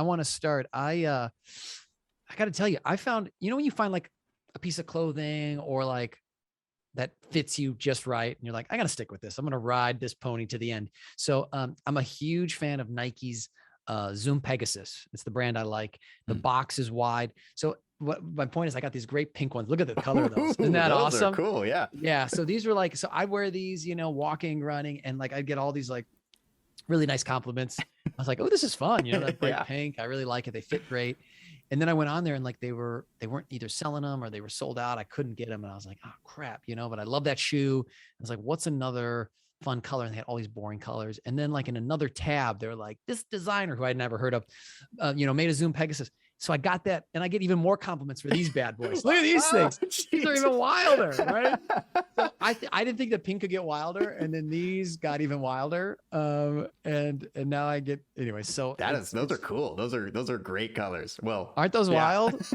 want to start. I got to tell you, I found, when you find like a piece of clothing or like that fits you just right, and you're like, I got to stick with this. I'm going to ride this pony to the end. So I'm a huge fan of Nike's Zoom Pegasus. It's the brand I like. The box is wide. So what my point is, I got these great pink ones. Look at the color of those. Isn't that those awesome? Are cool. Yeah. Yeah. So these were like, so I wear these, walking, running, and like I'd get all these like really nice compliments. I was like, oh, this is fun. That bright pink. I really like it. They fit great. And then I went on there and like they weren't either selling them or they were sold out. I couldn't get them. And I was like, oh crap, but I love that shoe. I was like, what's another fun color? And they had all these boring colors. And then like in another tab, they're like, this designer who I'd never heard of, made a Zoom Pegasus. So I got that, and I get even more compliments for these bad boys. Look at these things. These are even wilder, right? So I didn't think that pink could get wilder, and then these got even wilder. And now I get anyway. So those are cool. Those are great colors. Well, aren't those wild?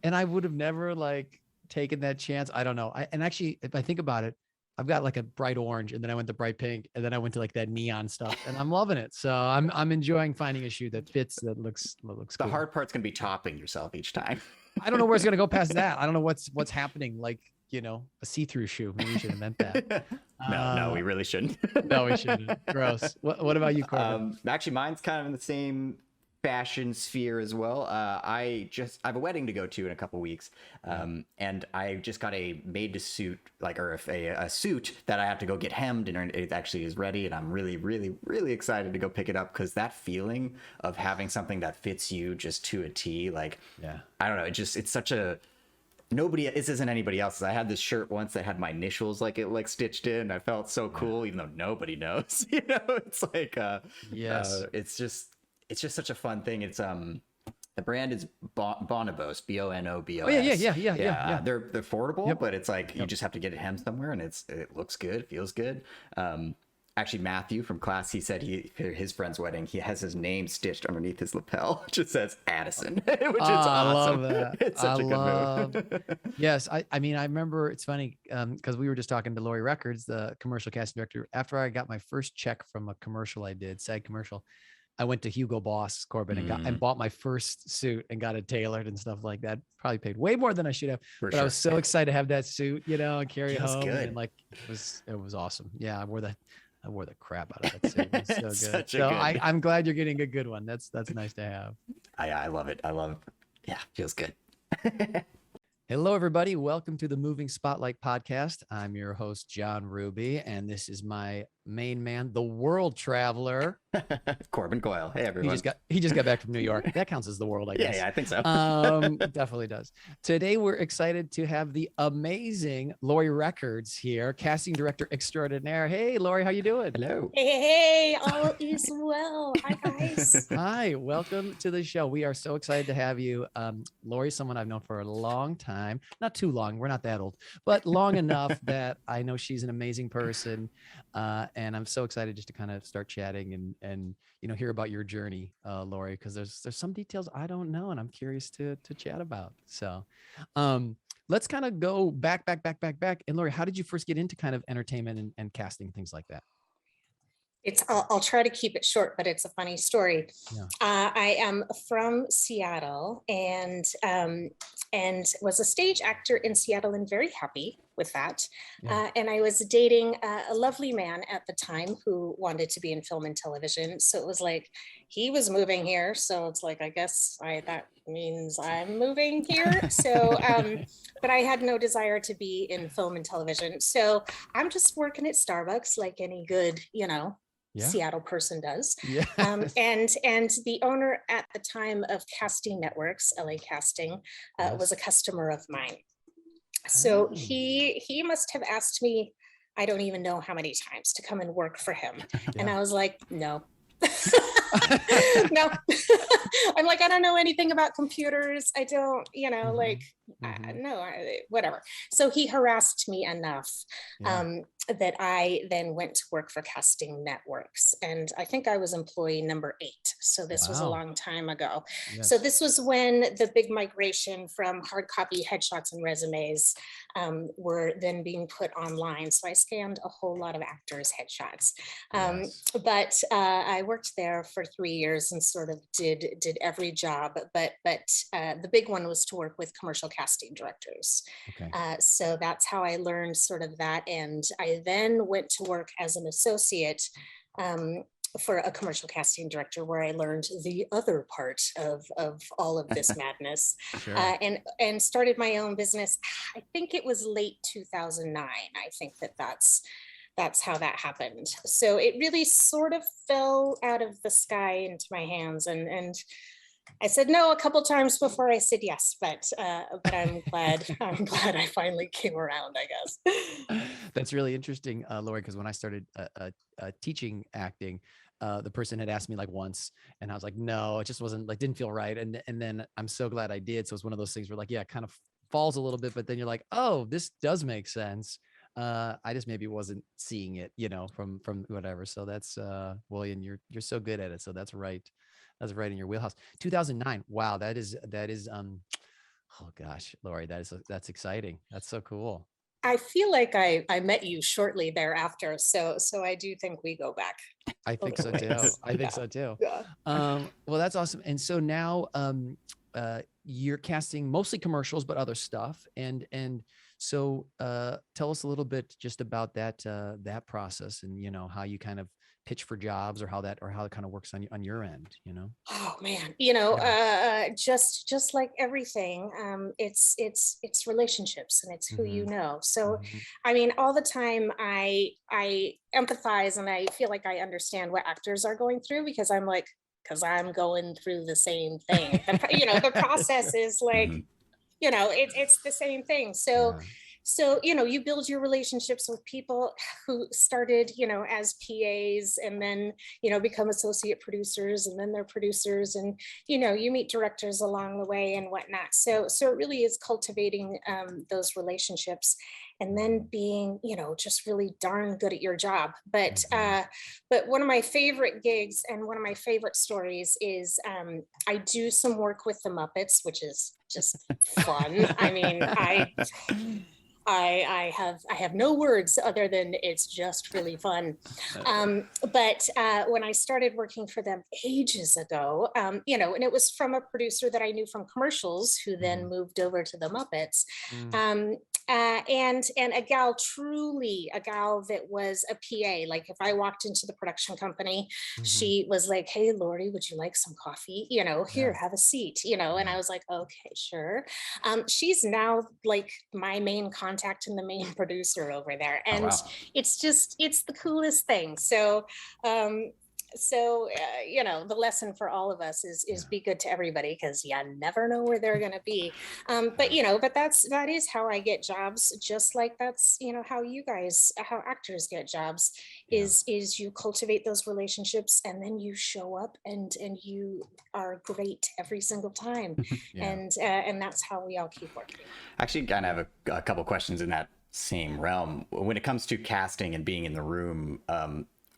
And I would have never like taken that chance. I don't know. And actually, if I think about it, I've got like a bright orange, and then I went to bright pink, and then I went to like that neon stuff, and I'm loving it. So I'm enjoying finding a shoe that fits, that looks cool. The hard part's gonna be topping yourself each time. I don't know where it's gonna go past that. I don't know what's happening. Like, a see-through shoe. Maybe we should invent that. No, we really shouldn't. No, we shouldn't. Gross. What about you, Corbin? Actually, mine's kind of in the same fashion sphere as well. I have a wedding to go to in a couple weeks, and I just got a made-to-suit, a suit that I have to go get hemmed, and it actually is ready, and I'm really, really, really excited to go pick it up, because that feeling of having something that fits you just to a T, I don't know, it's such a this isn't anybody else's. I had this shirt once that had my initials stitched in. I felt so cool, even though nobody knows. It's like yes, it's just such a fun thing. It's the brand is Bonobos, Bonobos. Oh yeah. They're affordable, but it's like you just have to get it hemmed somewhere, and it looks good, feels good. Actually, Matthew from class, he said for his friend's wedding, he has his name stitched underneath his lapel. It just says Addison, which is awesome. I love that. It's such a good move. Yes, I remember, it's funny because we were just talking to Laurie Records, the commercial casting director. After I got my first check from a commercial I did, SAG commercial, I went to Hugo Boss, Corbin, and bought my first suit and got it tailored and stuff like that. Probably paid way more than I should have, but I was so excited to have that suit, and carry it home. Good. And it was awesome. Yeah, I wore the crap out of that suit. It was so good. I'm glad you're getting a good one. That's nice to have. I love it. Yeah, feels good. Hello, everybody. Welcome to the Moving Spotlight podcast. I'm your host, John Ruby, and this is my main man, the world traveler, Corbin Coyle. Hey, everyone. He just got back from New York. That counts as the world, I guess. Yeah, I think so. Definitely does. Today, we're excited to have the amazing Laurie Records here, casting director extraordinaire. Hey, Laurie, how you doing? Hello. Hey, all is well. Hi, guys. Hi, welcome to the show. We are so excited to have you. Laurie's someone I've known for a long time. Not too long. We're not that old, but long enough that I know she's an amazing person. And I'm so excited just to kind of start chatting and hear about your journey, Laurie, because there's some details I don't know, and I'm curious to chat about. So let's kind of go back. And Laurie, how did you first get into kind of entertainment and casting, things like that? I'll try to keep it short, but it's a funny story. Yeah. I am from Seattle and was a stage actor in Seattle and very happy with that. Yeah. And I was dating a lovely man at the time who wanted to be in film and television. So it was like, he was moving here. So it's like, I guess that means I'm moving here. So, but I had no desire to be in film and television. So I'm just working at Starbucks like any good, Seattle person does. Yeah. And the owner at the time of Casting Networks, LA Casting, was a customer of mine. So he must have asked me, I don't even know how many times, to come and work for him. Yeah. And I was like, no. No. I'm like, I don't know anything about computers. I don't, no, whatever. So he harassed me enough Yeah. that I then went to work for Casting Networks. And I think I was employee number 8. So this was a Wow. long time ago. Yes. So this was when the big migration from hard copy headshots and resumes were then being put online. So I scanned a whole lot of actors' headshots. Yes. But I worked there for 3 years and sort of did every job. But the big one was to work with commercial casting directors. Okay. So that's how I learned sort of that. And I then went to work as an associate for a commercial casting director, where I learned the other part of all of this madness. Sure. And started my own business. I think it was late 2009. I think that's how that happened. So it really sort of fell out of the sky into my hands, and I said no a couple times before I said yes, but I'm glad I finally came around, I guess. That's really interesting, Laurie, because when I started teaching acting, the person had asked me like once, and I was like, no, it just wasn't like, didn't feel right. And then I'm so glad I did. So it's one of those things where like, yeah, it kind of falls a little bit, but then you're like, oh, this does make sense. I just maybe wasn't seeing it, from whatever. So that's William, you're so good at it. So that's right. That's right in your wheelhouse. 2009. Wow, that is oh gosh, Laurie, that's exciting. That's so cool. I feel like I met you shortly thereafter, so I do think we go back I a think little so too. ways. I think Yeah. so too. Yeah. Well, that's awesome. And so now you're casting mostly commercials, but other stuff. And so tell us a little bit just about that process, and how you kind of pitch for jobs, or how it kind of works on your end. Oh man, just like everything, it's relationships, and it's who you Mhm. know. So, Mhm. I mean, all the time I empathize, and I feel like I understand what actors are going through, because I'm going through the same thing. The process is like, Mhm. it's the same thing. So Yeah. you build your relationships with people who started as PAs, and then become associate producers, and then they're producers, and you meet directors along the way and whatnot. So it really is cultivating those relationships, and then being just really darn good at your job. Mhm. But one of my favorite gigs and one of my favorite stories is I do some work with the Muppets, which is just fun. I mean, I have no words other than it's just really fun. But when I started working for them ages ago, and it was from a producer that I knew from commercials, who then Mhm. moved over to the Muppets. Mm. And a gal, truly a gal that was a PA. Like if I walked into the production company, Mhm. she was like, "Hey, Lori, would you like some coffee? Here, Yeah. have a seat." And Yeah. I was like, "Okay, sure." She's now like my main contact and the main producer over there, Oh and wow. it's the coolest thing. Um, the lesson for all of us is Yeah. be good to everybody, because you never know where they're going to be. But that is how I get jobs, just like that's how actors get jobs, Yeah. is you cultivate those relationships, and then you show up, and you are great every single time, Yeah. and that's how we all keep working. Actually, kind of have a couple questions in that same realm. When it comes to casting and being in the room,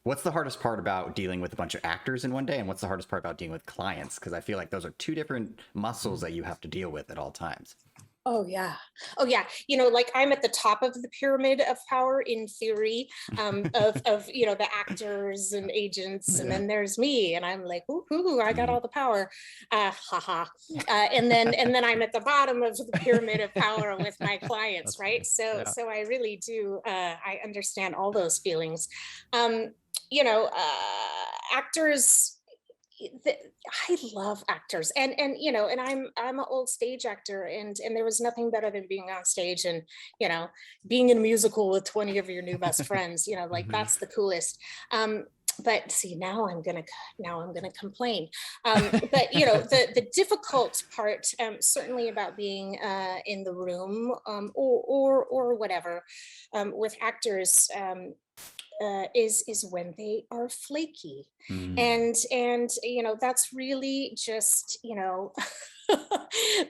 what's the hardest part about dealing with a bunch of actors in one day, and what's the hardest part about dealing with clients? Because I feel like those are two different muscles that you have to deal with at all times. Oh yeah. Oh yeah. Like I'm at the top of the pyramid of power in theory, of the actors and agents, and Yeah. then there's me, and I'm like, ooh, I got Mhm. all the power, haha. And then I'm at the bottom of the pyramid of power with my clients, That's right? funny. So Yeah. so I really do. I understand all those feelings. Um, Actors, the, I love actors, and I'm an old stage actor, and there was nothing better than being on stage, and you know being in a musical with 20 of your new best friends. Like Mhm. that's the coolest. But see, now I'm gonna complain. But the difficult part, certainly about being in the room, or whatever, with actors. Is when they are flaky, Mm. and that's really just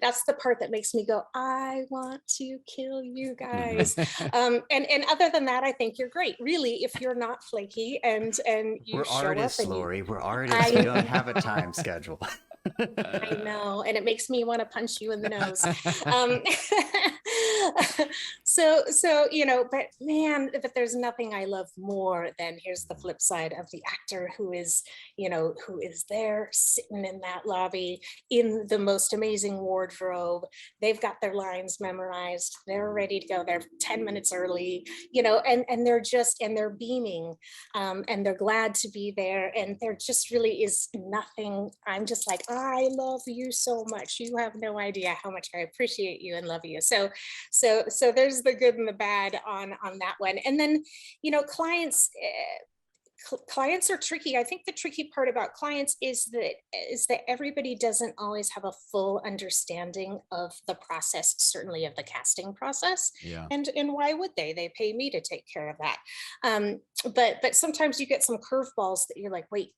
That's the part that makes me go, I want to kill you guys. And other than that, I think you're great. Really, if you're not flaky and you We're show artists, up and Laurie. We're artists. We don't have a time schedule. I know, and it makes me want to punch you in the nose. Um, so but man, but there's nothing I love more than, here's the flip side of the actor who is there sitting in that lobby in the most amazing wardrobe. They've got their lines memorized. They're ready to go. They're 10 minutes early, and they're beaming, and they're glad to be there. And there just really is nothing. I'm just like, I love you so much. You have no idea how much I appreciate you and love you. So there's the good and the bad on that one. And then, clients, clients are tricky. I think the tricky part about clients is that everybody doesn't always have a full understanding of the process, certainly of the casting process. Yeah. And why would they? They pay me to take care of that. But sometimes you get some curveballs that you're like, wait,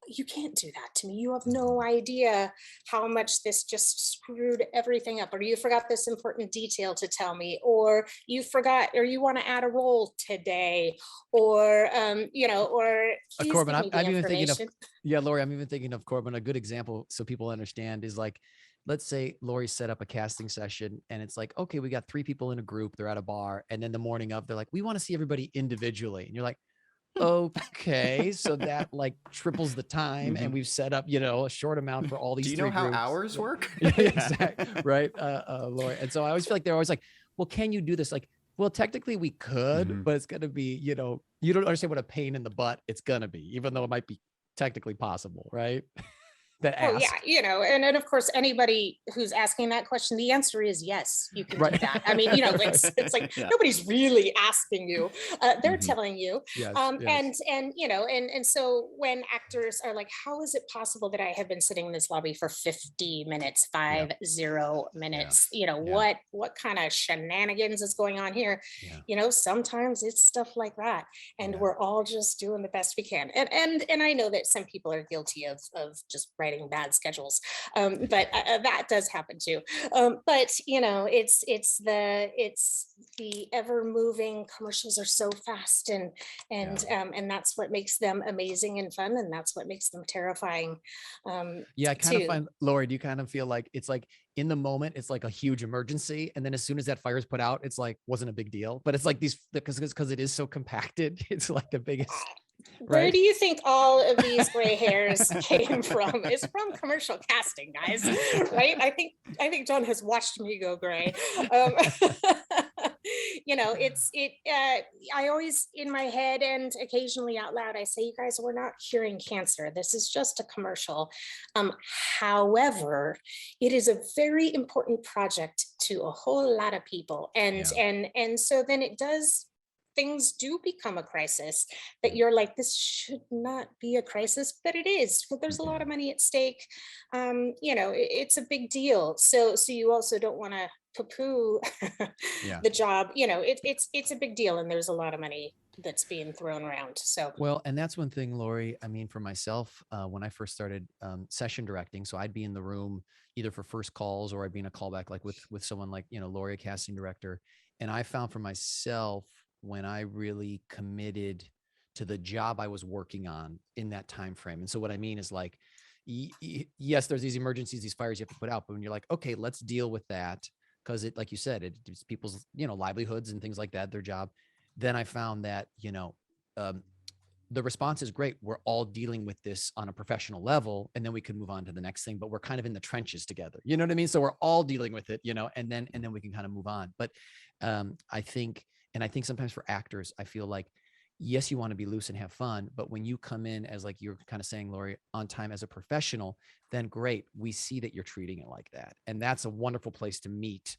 you can't do that to me. You have no idea how much this just screwed everything up, or you forgot this important detail to tell me, or you forgot, or you want to add a role today, or or Corbin, I'm even thinking of, yeah, Laurie, I'm even thinking of Corbin. A good example, so people understand, is like, let's say Laurie set up a casting session and it's like, okay, we got 3 people in a group, they're at a bar, and then the morning of, they're like, we want to see everybody individually, and you're like, okay, so that like triples the time, and we've set up, a short amount for all these. Do you 3 know how groups. hours work? Exactly. Right. Laurie. And so I always feel like they're always like, well, can you do this? Like, well, technically we could, but it's going to be, you don't understand what a pain in the butt it's going to be, even though it might be technically possible. Right. That ask. Oh yeah, and of course, anybody who's asking that question, the answer is yes, you can do that. I mean, it's like nobody's really asking you; they're telling you. Yes, yes. And so when actors are like, "How is it possible that I have been sitting in this lobby for 50 minutes, 50 minutes? What kind of shenanigans is going on here?" Sometimes it's stuff like that, and we're all just doing the best we can. And I know that some people are guilty of just writing bad schedules, but that does happen too. But it's the ever moving. Commercials are so fast, and that's what makes them amazing and fun, and that's what makes them terrifying. I kind of find, Laurie, do you kind of feel like it's like in the moment it's like a huge emergency, and then as soon as that fire is put out, it's like wasn't a big deal, but it's like these, because it is so compacted, it's like the biggest. Where right? do you think all of these gray hairs came from? It's from commercial casting, guys, right? I think John has watched me go gray. I always, in my head and occasionally out loud, I say, you guys, we're not curing cancer. This is just a commercial. However, it is a very important project to a whole lot of people. And so then things do become a crisis that you're like, this should not be a crisis, but it is, because there's a lot of money at stake. It's a big deal. So you also don't want to poo-poo the job. It's a big deal, and there's a lot of money that's being thrown around. So well, and that's one thing, Laurie, I mean, for myself, when I first started session directing, so I'd be in the room either for first calls, or I'd be in a callback like with someone like Laurie, a casting director, and I found for myself, when I really committed to the job I was working on in that time frame. And so what I mean is like, yes, there's these emergencies, these fires you have to put out, but when you're like, okay, let's deal with that, because it, like you said, it's people's livelihoods and things like that, their job. Then I found that the response is great. We're all dealing with this on a professional level, and then we can move on to the next thing. But we're kind of in the trenches together. You know what I mean? So we're all dealing with it, and then we can kind of move on. But I think sometimes for actors, I feel like, yes, you want to be loose and have fun, but when you come in as, like you're kind of saying, Laurie, on time as a professional, then great. We see that you're treating it like that. And that's a wonderful place to meet.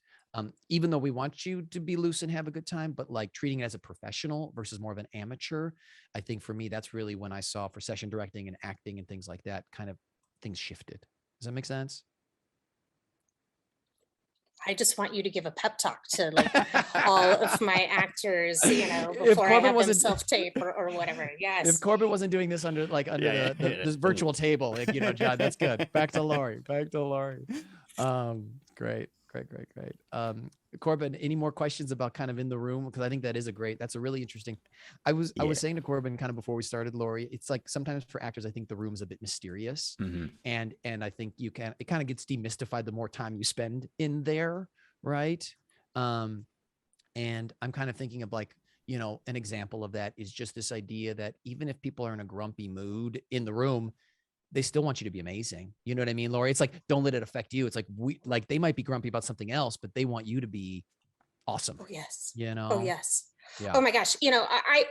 Even though we want you to be loose and have a good time, but like treating it as a professional versus more of an amateur, I think for me, that's really when I saw, for session directing and acting and things like that, kind of things shifted. Does that make sense? I just want you to give a pep talk to like all of my actors, before I have them self-tape or whatever. Yes. If Corbin wasn't doing this under this virtual table, like, John, that's good. Back to Laurie. Great. Corbin, any more questions about kind of in the room? Because I think that's a really interesting. I was saying to Corbin kind of before we started, Laurie, it's like sometimes for actors, I think the room's a bit mysterious, and I think it kind of gets demystified the more time you spend in there, right? And I'm kind of thinking of like, an example of that is just this idea that even if people are in a grumpy mood in the room, they still want you to be amazing. You know what I mean, Laurie? It's like, don't let it affect you. It's like they might be grumpy about something else, but they want you to be awesome. Oh, yes. You know? Oh, yes. Yeah. Oh my gosh. I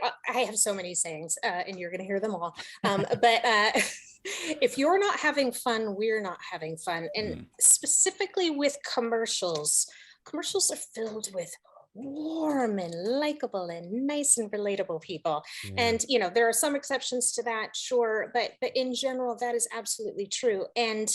have so many sayings and you're going to hear them all. But if you're not having fun, we're not having fun. And specifically with commercials are filled with warm and likable and nice and relatable people. And there are some exceptions to that, sure, but in general that is absolutely true. And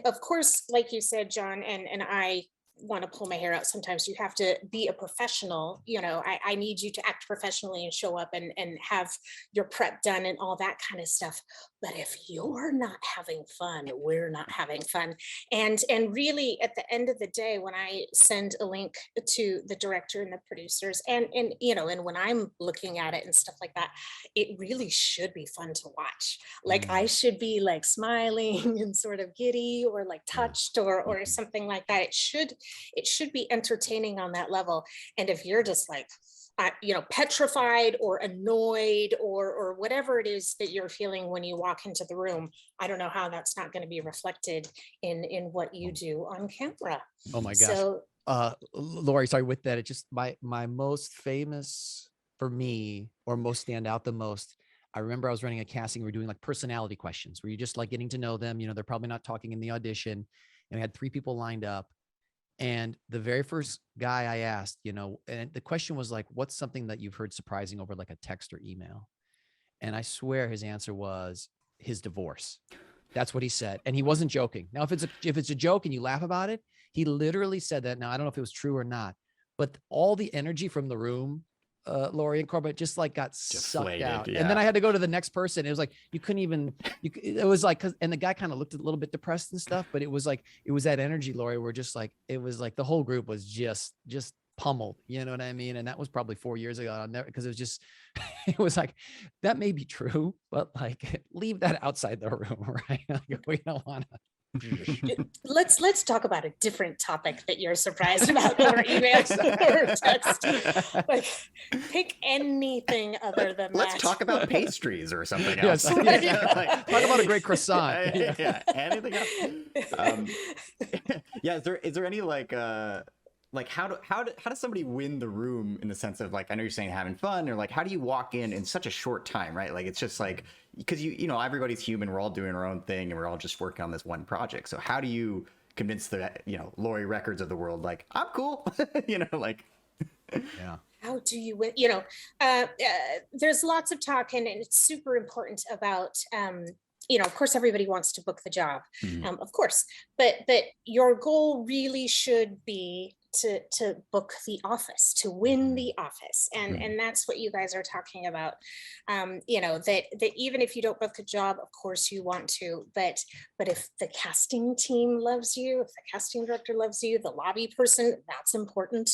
of course, like you said, John, and I want to pull my hair out sometimes, you have to be a professional. I need you to act professionally and show up and have your prep done and all that kind of stuff. But if you're not having fun, we're not having fun. And really at the end of the day, when I send a link to the director and the producers and when I'm looking at it and stuff like that, it really should be fun to watch. Like I should be like smiling and sort of giddy or like touched or something like that. It should be entertaining on that level. And if you're just like petrified or annoyed or whatever it is that you're feeling when you walk into the room, I don't know how that's not going to be reflected in what you do on camera. Oh my gosh. So, Laurie, sorry, with that, it just my most famous for me, or most stand out the most. I remember I was running a casting. We were doing like personality questions where you're just like getting to know them. They're probably not talking in the audition, and we had 3 people lined up. And the very first guy I asked, and the question was like, what's something that you've heard surprising over like a text or email? And I swear his answer was his divorce. That's what he said. And he wasn't joking. Now, if it's a joke and you laugh about it, he literally said that. Now, I don't know if it was true or not, but all the energy from the room, Laurie and Corbett, just like got sucked out. Yeah. And then I had to go to the next person. It was like, you couldn't even, it was like, and the guy kind of looked a little bit depressed and stuff, but it was that energy, Laurie, where just like, it was like the whole group was just pummeled, you know what I mean? And that was probably 4 years ago. I'll never, because it was just, it was like, that may be true, but like, leave that outside the room, right? Like, we don't want to. Let's talk about a different topic that you're surprised about or emails or text. Like, pick anything other than Let's that. talk about pastries or something else. Yes. Like, talk about a great croissant. Yeah, anything else. Is there any like how does somebody win the room in the sense of like, I know you're saying having fun, or like how do you walk in such a short time, right? Like it's just like, because everybody's human, we're all doing our own thing and we're all just working on this one project. So how do you convince the Laurie Records of the world like, I'm cool? Like yeah. How do you win? There's lots of talk and it's super important about of course everybody wants to book the job, of course, but your goal really should be to book the office, to win the office, and that's what you guys are talking about. That even if you don't book the job, of course you want to, but if the casting team loves you, if the casting director loves you, the lobby person, that's important.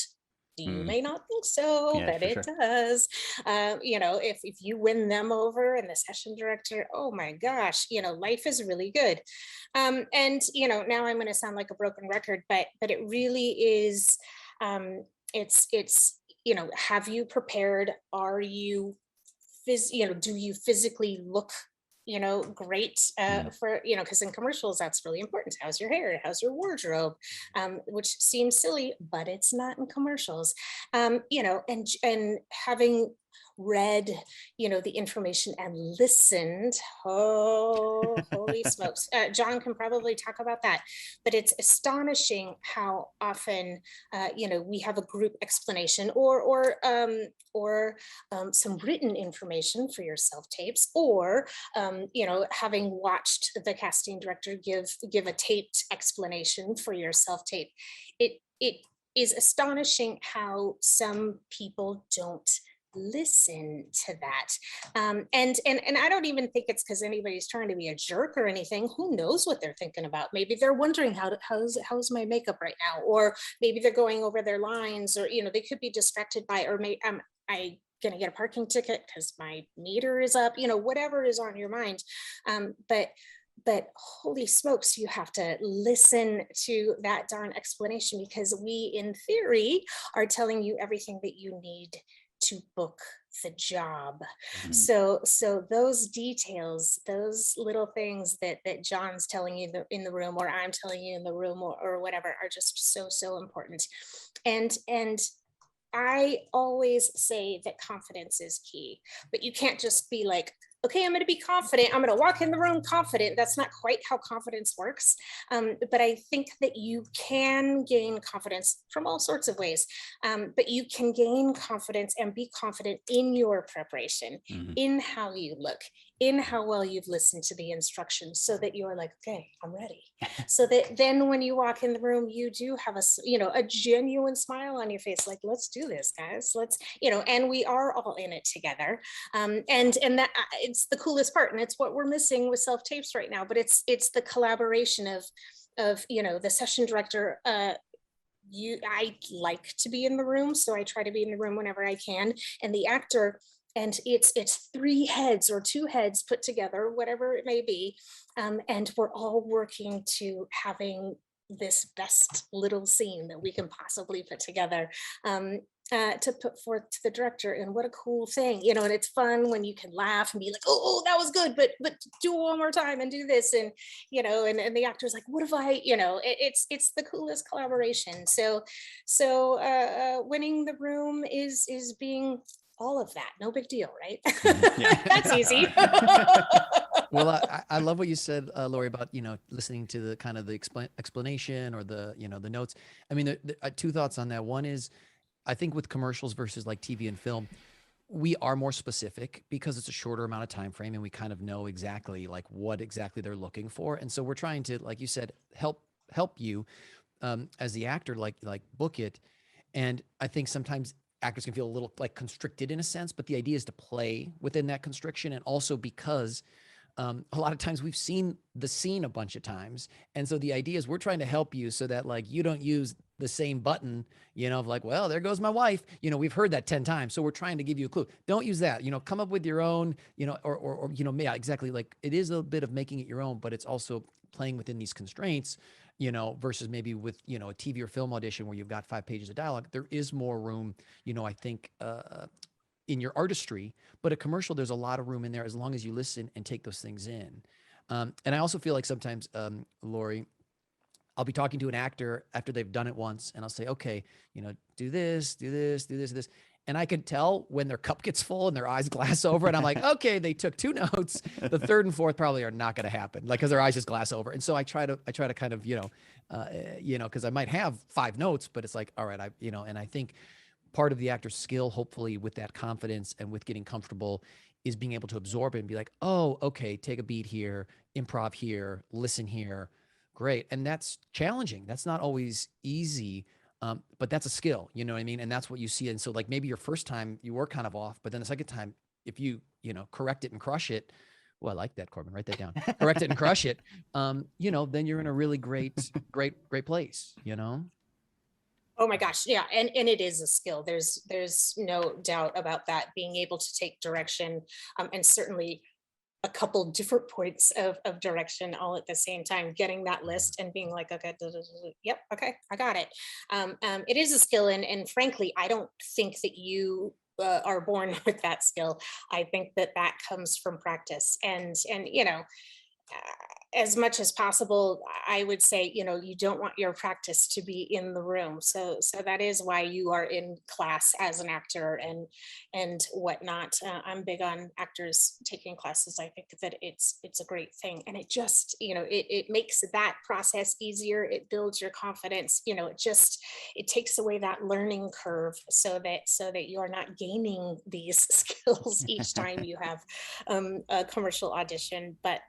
You may not think so, but it does. If you win them over and the session director, oh my gosh, life is really good. And now I'm going to sound like a broken record, but it really is. It's have you prepared? Are you do you physically look great for, because in commercials, that's really important. How's your hair? How's your wardrobe? Which seems silly, but it's not in commercials. And having read, the information and listened, oh, holy smokes. John can probably talk about that, but it's astonishing how often, we have a group explanation or some written information for your self-tapes, or, having watched the casting director give a taped explanation for your self-tape. It is astonishing how some people don't listen to that. And I don't even think it's because anybody's trying to be a jerk or anything. Who knows what they're thinking about? Maybe they're wondering how's my makeup right now, or maybe they're going over their lines, or they could be distracted by, or maybe I gonna get a parking ticket because my meter is up, whatever is on your mind. But holy smokes, you have to listen to that darn explanation, because we, in theory, are telling you everything that you need to book the job. So those details, those little things that John's telling you in the room, or I'm telling you in the room, or whatever, are just so important. And I always say that confidence is key, but you can't just be like, okay, I'm going to be confident. I'm going to walk in the room confident. That's not quite how confidence works. But I think that you can gain confidence from all sorts of ways. But you can gain confidence and be confident in your preparation, in how you look, in how well you've listened to the instructions, so that you're like, okay, I'm ready. So that then when you walk in the room, you do have a genuine smile on your face, like, let's do this, guys. Let's, and we are all in it together. And that it's the coolest part, and it's what we're missing with self tapes right now. But it's the collaboration of the session director. I like to be in the room, so I try to be in the room whenever I can, and the actor. And it's 3 heads or 2 heads put together, whatever it may be, and we're all working to having this best little scene that we can possibly put together, to put forth to the director. And what a cool thing, and it's fun when you can laugh and be like, oh, that was good, but do it one more time and do this, and and the actor's like, what if I, it's the coolest collaboration. So winning the room is being all of that. No big deal, right? That's easy. Well, I love what you said, Laurie, about, listening to the kind of the explanation, or the, the notes. I mean, the 2 thoughts on that. One is, I think with commercials versus like TV and film, we are more specific because it's a shorter amount of time frame, and we kind of know exactly like what exactly they're looking for. And so we're trying to, like you said, help you as the actor, like book it. And I think sometimes actors can feel a little like constricted in a sense, but the idea is to play within that constriction. And also because a lot of times we've seen the scene a bunch of times. And so the idea is we're trying to help you so that like you don't use the same button, of like, well, there goes my wife. We've heard that 10 times. So we're trying to give you a clue. Don't use that, come up with your own, or yeah, exactly. Like it is a bit of making it your own, but it's also playing within these constraints, versus maybe with, a TV or film audition where you've got 5 pages of dialogue. There is more room, I think, in your artistry, but a commercial, there's a lot of room in there as long as you listen and take those things in. And I also feel like sometimes, Laurie, I'll be talking to an actor after they've done it once, and I'll say, okay, do this, do this, do this, do this. And I can tell when their cup gets full and their eyes glass over, and I'm like, okay, they took 2 notes. The 3rd and 4th probably are not going to happen, like, because their eyes just glass over. And so I try to kind of, because I might have 5 notes, but it's like, all right, and I think part of the actor's skill, hopefully, with that confidence and with getting comfortable, is being able to absorb it and be like, oh, okay, take a beat here, improv here, listen here. Great. And that's challenging. That's not always easy. But that's a skill, you know what I mean? And that's what you see. And so like maybe your first time you were kind of off, but then the second time, if you, correct it and crush it, well, I like that, Corbin, write that down, correct it and crush it. Then you're in a really great place, Oh my gosh, yeah, and it is a skill. There's no doubt about that. Being able to take direction, and certainly a couple different points of direction all at the same time, getting that list and being like, okay, yep, okay, I got it. It is a skill, and frankly, I don't think that you are born with that skill. I think that comes from practice, and as much as possible, I would say, you don't want your practice to be in the room. So that is why you are in class as an actor and whatnot. I'm big on actors taking classes. I think that it's a great thing, and it just, it makes that process easier. It builds your confidence. It takes away that learning curve, so that you are not gaining these skills each time you have a commercial audition, but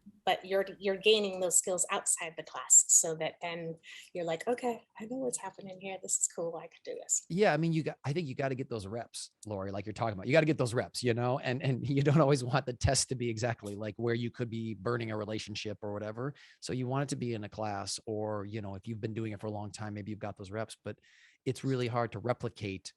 you're gaining gaining those skills outside the class, so that then you're like, okay, I know what's happening here. This is cool. I can do this. Yeah, I mean, I think you got to get those reps, Laurie, like you're talking about. You got to get those reps, and you don't always want the test to be exactly like where you could be burning a relationship or whatever. So you want it to be in a class, or, if you've been doing it for a long time, maybe you've got those reps, but it's really hard to replicate,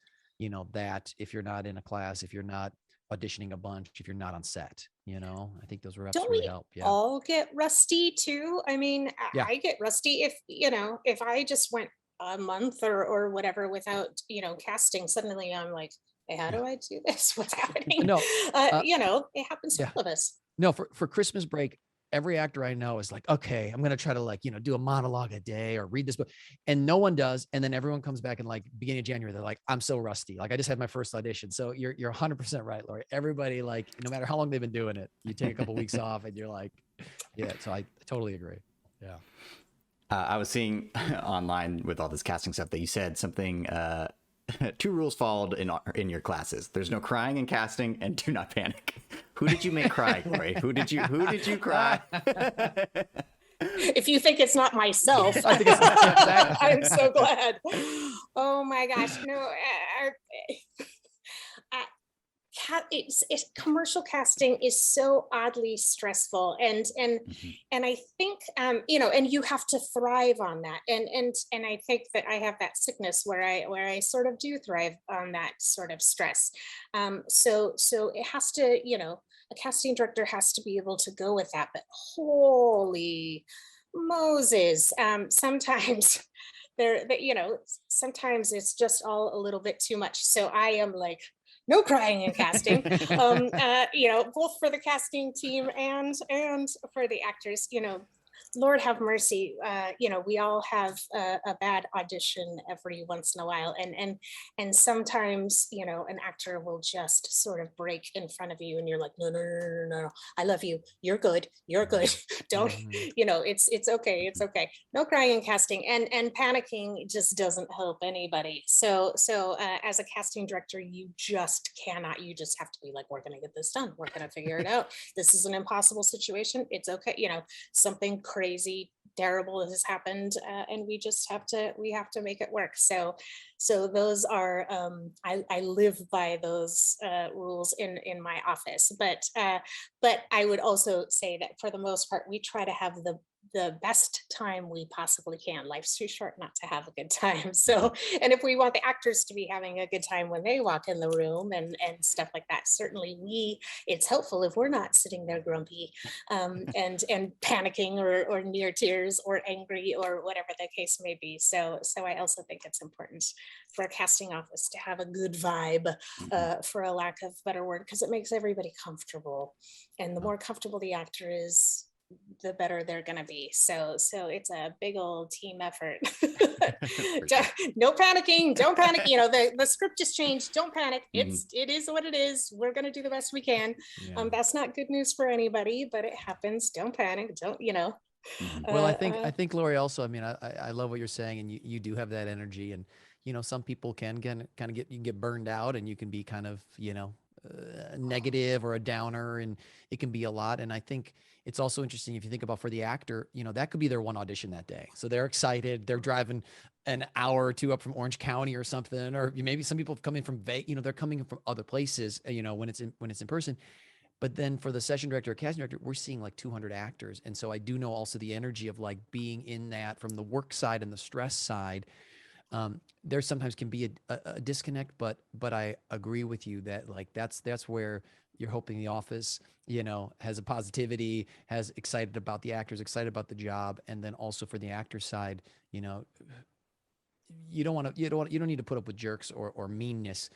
that if you're not in a class, if you're not auditioning a bunch, if you're not on set, I think those reps Don't really we help. Yeah. all get rusty too? I mean, Yeah. I get rusty if I just went a month or whatever without, casting, suddenly I'm like, hey, how do I do this? What's happening? No, It happens to yeah. all of us. No, for Christmas break, every actor I know is like, okay, I'm going to try to do a monologue a day or read this book. And no one does. And then everyone comes back in like beginning of January. They're like, I'm so rusty. Like I just had my first audition. So you're 100% right, Laurie. Everybody, like, no matter how long they've been doing it, you take a couple weeks off and you're like, yeah. So I totally agree. Yeah. I was seeing online with all this casting stuff that you said something, 2 rules followed in your classes. There's no crying in casting, and do not panic. Who did you make cry, Laurie? Who did you cry? If you think it's not myself, I think it's I'm so glad. Oh my gosh. No, it's commercial casting is so oddly stressful, and I think and you have to thrive on that, and I think that I have that sickness where I sort of do thrive on that sort of stress. So it has to, a casting director has to be able to go with that. But holy Moses, sometimes sometimes it's just all a little bit too much. So I am like, no crying in casting, both for the casting team and for the actors. Lord have mercy. We all have a bad audition every once in a while, and sometimes an actor will just sort of break in front of you, and you're like, no, I love you. You're good. Don't. It's okay. It's okay. No crying in casting, and panicking just doesn't help anybody. So as a casting director, you just cannot. You just have to be like, we're gonna get this done. We're gonna figure it out. This is an impossible situation. It's okay. Something crazy terrible has happened, and we have to make it work. So those are I live by those rules in my office, but I would also say that for the most part we try to have the best time we possibly can. Life's too short not to have a good time. So, and if we want the actors to be having a good time when they walk in the room and stuff like that, certainly it's helpful if we're not sitting there grumpy and panicking or near tears or angry or whatever the case may be. So I also think it's important for a casting office to have a good vibe, for a lack of better word, because it makes everybody comfortable. And the more comfortable the actor is, the better they're going to be. So it's a big old team effort. No panicking, don't panic. The script just changed. Don't panic. It is what it is. We're going to do the best we can. Yeah. That's not good news for anybody, but it happens. Don't panic. Don't. Well, I think Laurie also, I mean, I love what you're saying, and you do have that energy, and some people can kind of get burned out, and you can be kind of negative or a downer, and it can be a lot. And I think it's also interesting if you think about for the actor, that could be their one audition that day. So they're excited. They're driving an hour or two up from Orange County or something, or maybe some people come in from they're coming from other places, when it's in person. But then for the session director or casting director, we're seeing like 200 actors. And so I do know also the energy of like being in that from the work side and the stress side. There sometimes can be a disconnect, but I agree with you that like that's where you're hoping the office, has a positivity, has excited about the actors, excited about the job, and then also for the actor side, you don't need to put up with jerks or meanness,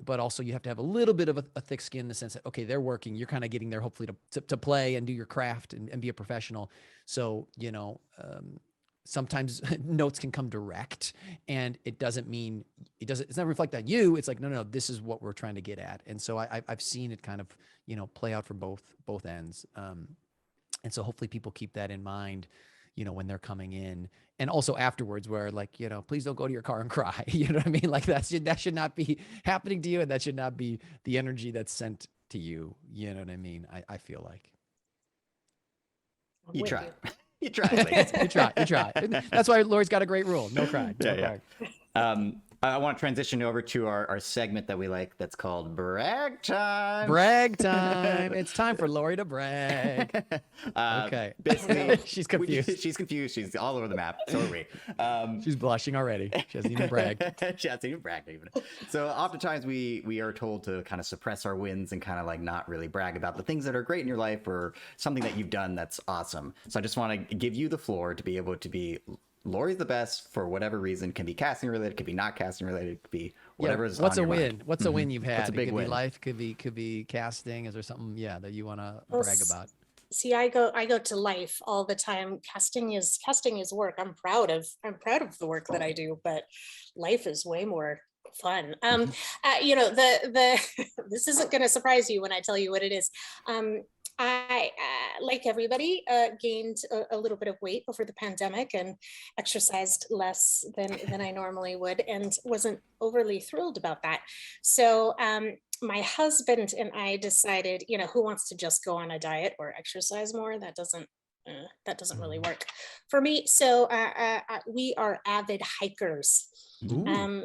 but also you have to have a little bit of a thick skin in the sense that, okay, they're working, you're kind of getting there hopefully to play and do your craft and be a professional. So, sometimes notes can come direct, and it's not reflect on you. It's like, no, this is what we're trying to get at. And so I've seen it kind of, play out from both ends. And so hopefully people keep that in mind, when they're coming in, and also afterwards where like, please don't go to your car and cry. You know what I mean? Like that should not be happening to you. And that should not be the energy that's sent to you. You know what I mean? I feel like. You with try. You try. Ladies. You try. That's why Laurie's got a great rule. No crying. No Yeah. crying. I want to transition over to our segment that we like that's called Brag Time. Brag time. It's time for Laurie to brag. Okay. Basically, She's confused. She's confused. She's all over the map. So are we. She's blushing already. She hasn't even bragged. She hasn't even bragged even. So oftentimes we are told to kind of suppress our wins and kind of like not really brag about the things that are great in your life or something that you've done that's awesome. So I just want to give you the floor to be able to be Laurie's the best for whatever reason. Can be casting related, could be not casting related, could be whatever is what's on a your win? mind. What's a win you've had? What's a big it could win? be life, could be casting. Is there something that you want to brag about? See, I go to life all the time. Casting is work. I'm proud of the work that I do, but life is way more fun. The this isn't going to surprise you when I tell you what it is. I, like everybody, gained a little bit of weight over the pandemic and exercised less than I normally would, and wasn't overly thrilled about that. So my husband and I decided, who wants to just go on a diet or exercise more? That doesn't really work for me. So we are avid hikers.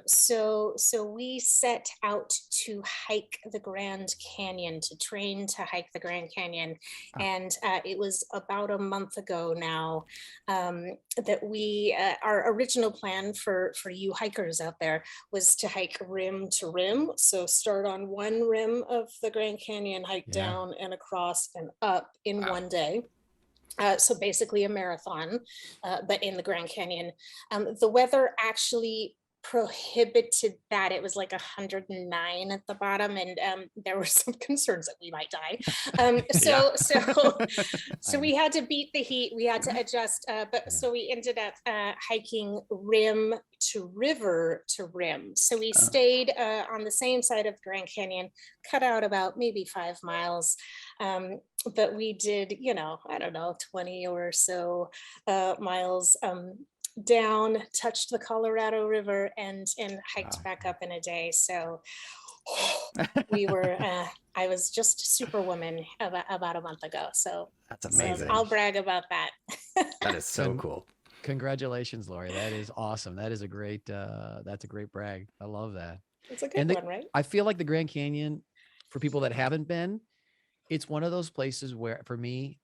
So we set out to hike the Grand Canyon, to train to hike the Grand Canyon. And it was about a month ago now that our original plan for you hikers out there was to hike rim to rim. So start on one rim of the Grand Canyon, hike down and across and up in one day. So basically a marathon, but in the Grand Canyon. The weather actually prohibited that. It was like 109 at the bottom, and there were some concerns that we might die. So we had to beat the heat. We had to adjust, so we ended up hiking rim to river to rim. So we stayed on the same side of the Grand Canyon, cut out about maybe 5 miles. But we did, I don't know, 20 or so miles down, touched the Colorado River, and hiked back up in a day. So we were, I was just superwoman about a month ago. So that's amazing. So I'll brag about that. That is so cool. Congratulations, Laurie. That is awesome. That is a great, that's a great brag. I love that. It's a good one, right? I feel like the Grand Canyon, for people that haven't been, it's one of those places where, for me,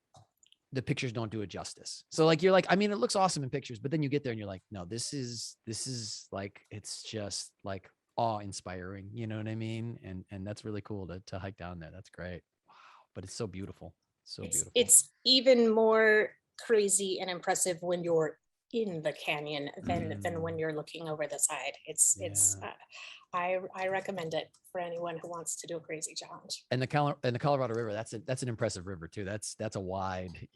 the pictures don't do it justice. So like, you're like, I mean, it looks awesome in pictures, but then you get there and you're like, no, this is like, it's just like awe-inspiring. You know what I mean? And that's really cool to hike down there. That's great. Wow. But it's so beautiful. So beautiful. It's even more crazy and impressive when you're in the canyon than when you're looking over the side. I recommend it for anyone who wants to do a crazy challenge. And the Colorado River, that's an impressive river too. That's a wide,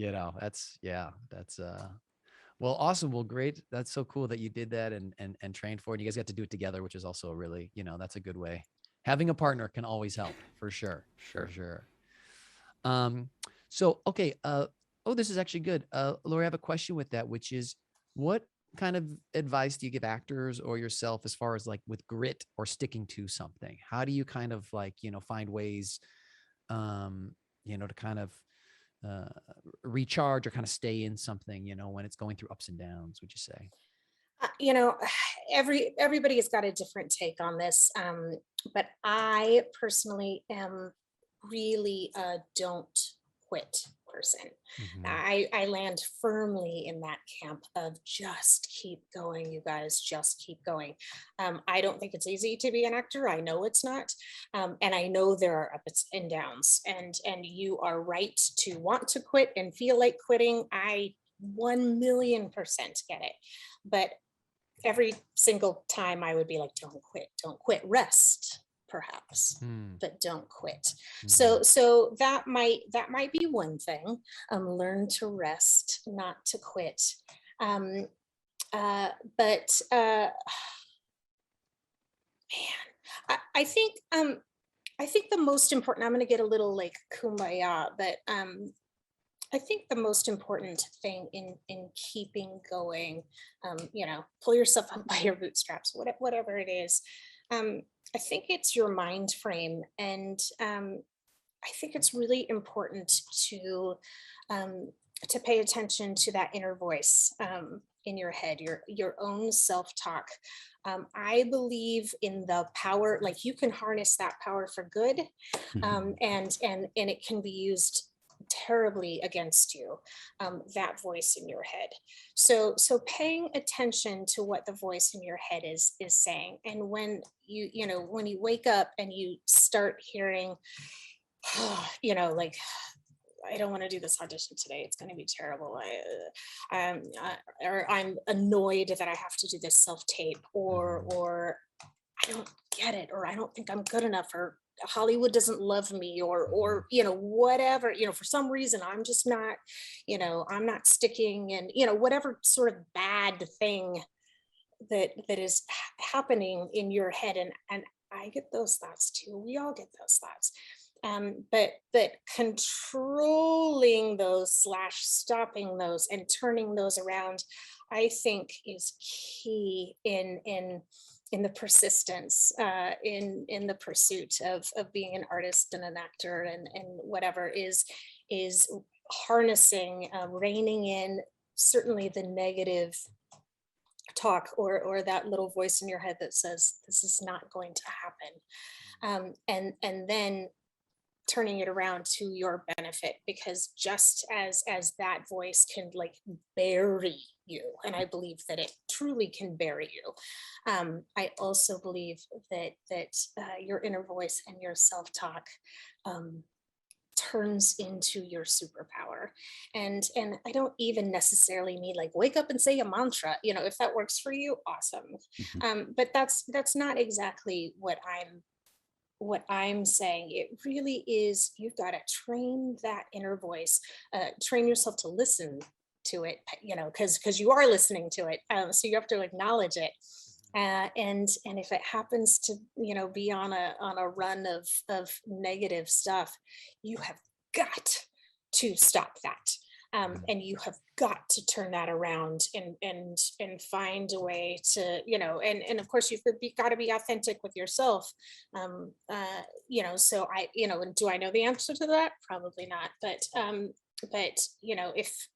well, awesome. Well, great. That's so cool that you did that and trained for it. You guys got to do it together, which is also really, that's a good way. Having a partner can always help, for sure. For sure. So, okay. This is actually good. Laurie, I have a question with that, which is, what kind of advice do you give actors or yourself as far as like with grit or sticking to something? How do you kind of like, find ways, to kind of recharge or kind of stay in something, when it's going through ups and downs, would you say? Everybody has got a different take on this. But I personally am really a don't quit person. I land firmly in that camp of just keep going, you guys, just keep going. I don't think it's easy to be an actor. I know it's not. And I know there are ups and downs, and you are right to want to quit and feel like quitting. I 1,000,000% get it. But every single time I would be like, don't quit, rest perhaps, but don't quit. So that might be one thing. Learn to rest, not to quit. Man, I think the most important, I'm going to get a little like kumbaya, but I think the most important thing in keeping going, pull yourself up by your bootstraps, whatever it is. I think it's your mind frame, and I think it's really important to to pay attention to that inner voice in your head, your own self-talk. I believe in the power, like you can harness that power for good, and it can be used terribly against you, that voice in your head. So paying attention to what the voice in your head is saying. And when when you wake up and you start hearing, like, I don't want to do this audition today. It's going to be terrible. Or I'm annoyed that I have to do this self tape, or I don't get it, or I don't think I'm good enough, or Hollywood doesn't love me, or whatever. For some reason I'm just not, I'm not sticking, and whatever sort of bad thing that is happening in your head, and I get those thoughts too. We all get those thoughts. But controlling those slash stopping those and turning those around, I think is key in the persistence, in the pursuit of being an artist and an actor and whatever is harnessing, reining in certainly the negative talk, or that little voice in your head that says this is not going to happen, and then turning it around to your benefit, because just as that voice can like bury you, and I believe that it truly can bury you, I also believe that your inner voice and your self-talk turns into your superpower. And I don't even necessarily need like wake up and say a mantra, if that works for you, awesome. But that's not exactly what I'm saying. It really is, you've got to train that inner voice, train yourself to listen to it, because you are listening to it. So you have to acknowledge it. And if it happens to, be on a run of negative stuff, you have got to stop that. And you have got to turn that around and find a way to, and of course you've got to be authentic with yourself. So and do I know the answer to that? Probably not. But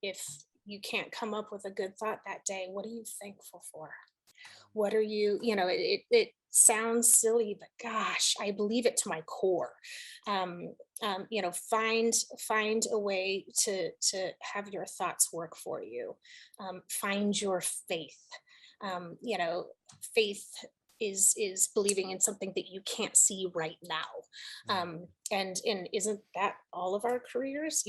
if you can't come up with a good thought that day, what are you thankful for? What are you, it sounds silly, but gosh, I believe it to my core. Find a way to have your thoughts work for you. Find your faith. Faith is believing in something that you can't see right now. And isn't that all of our careers?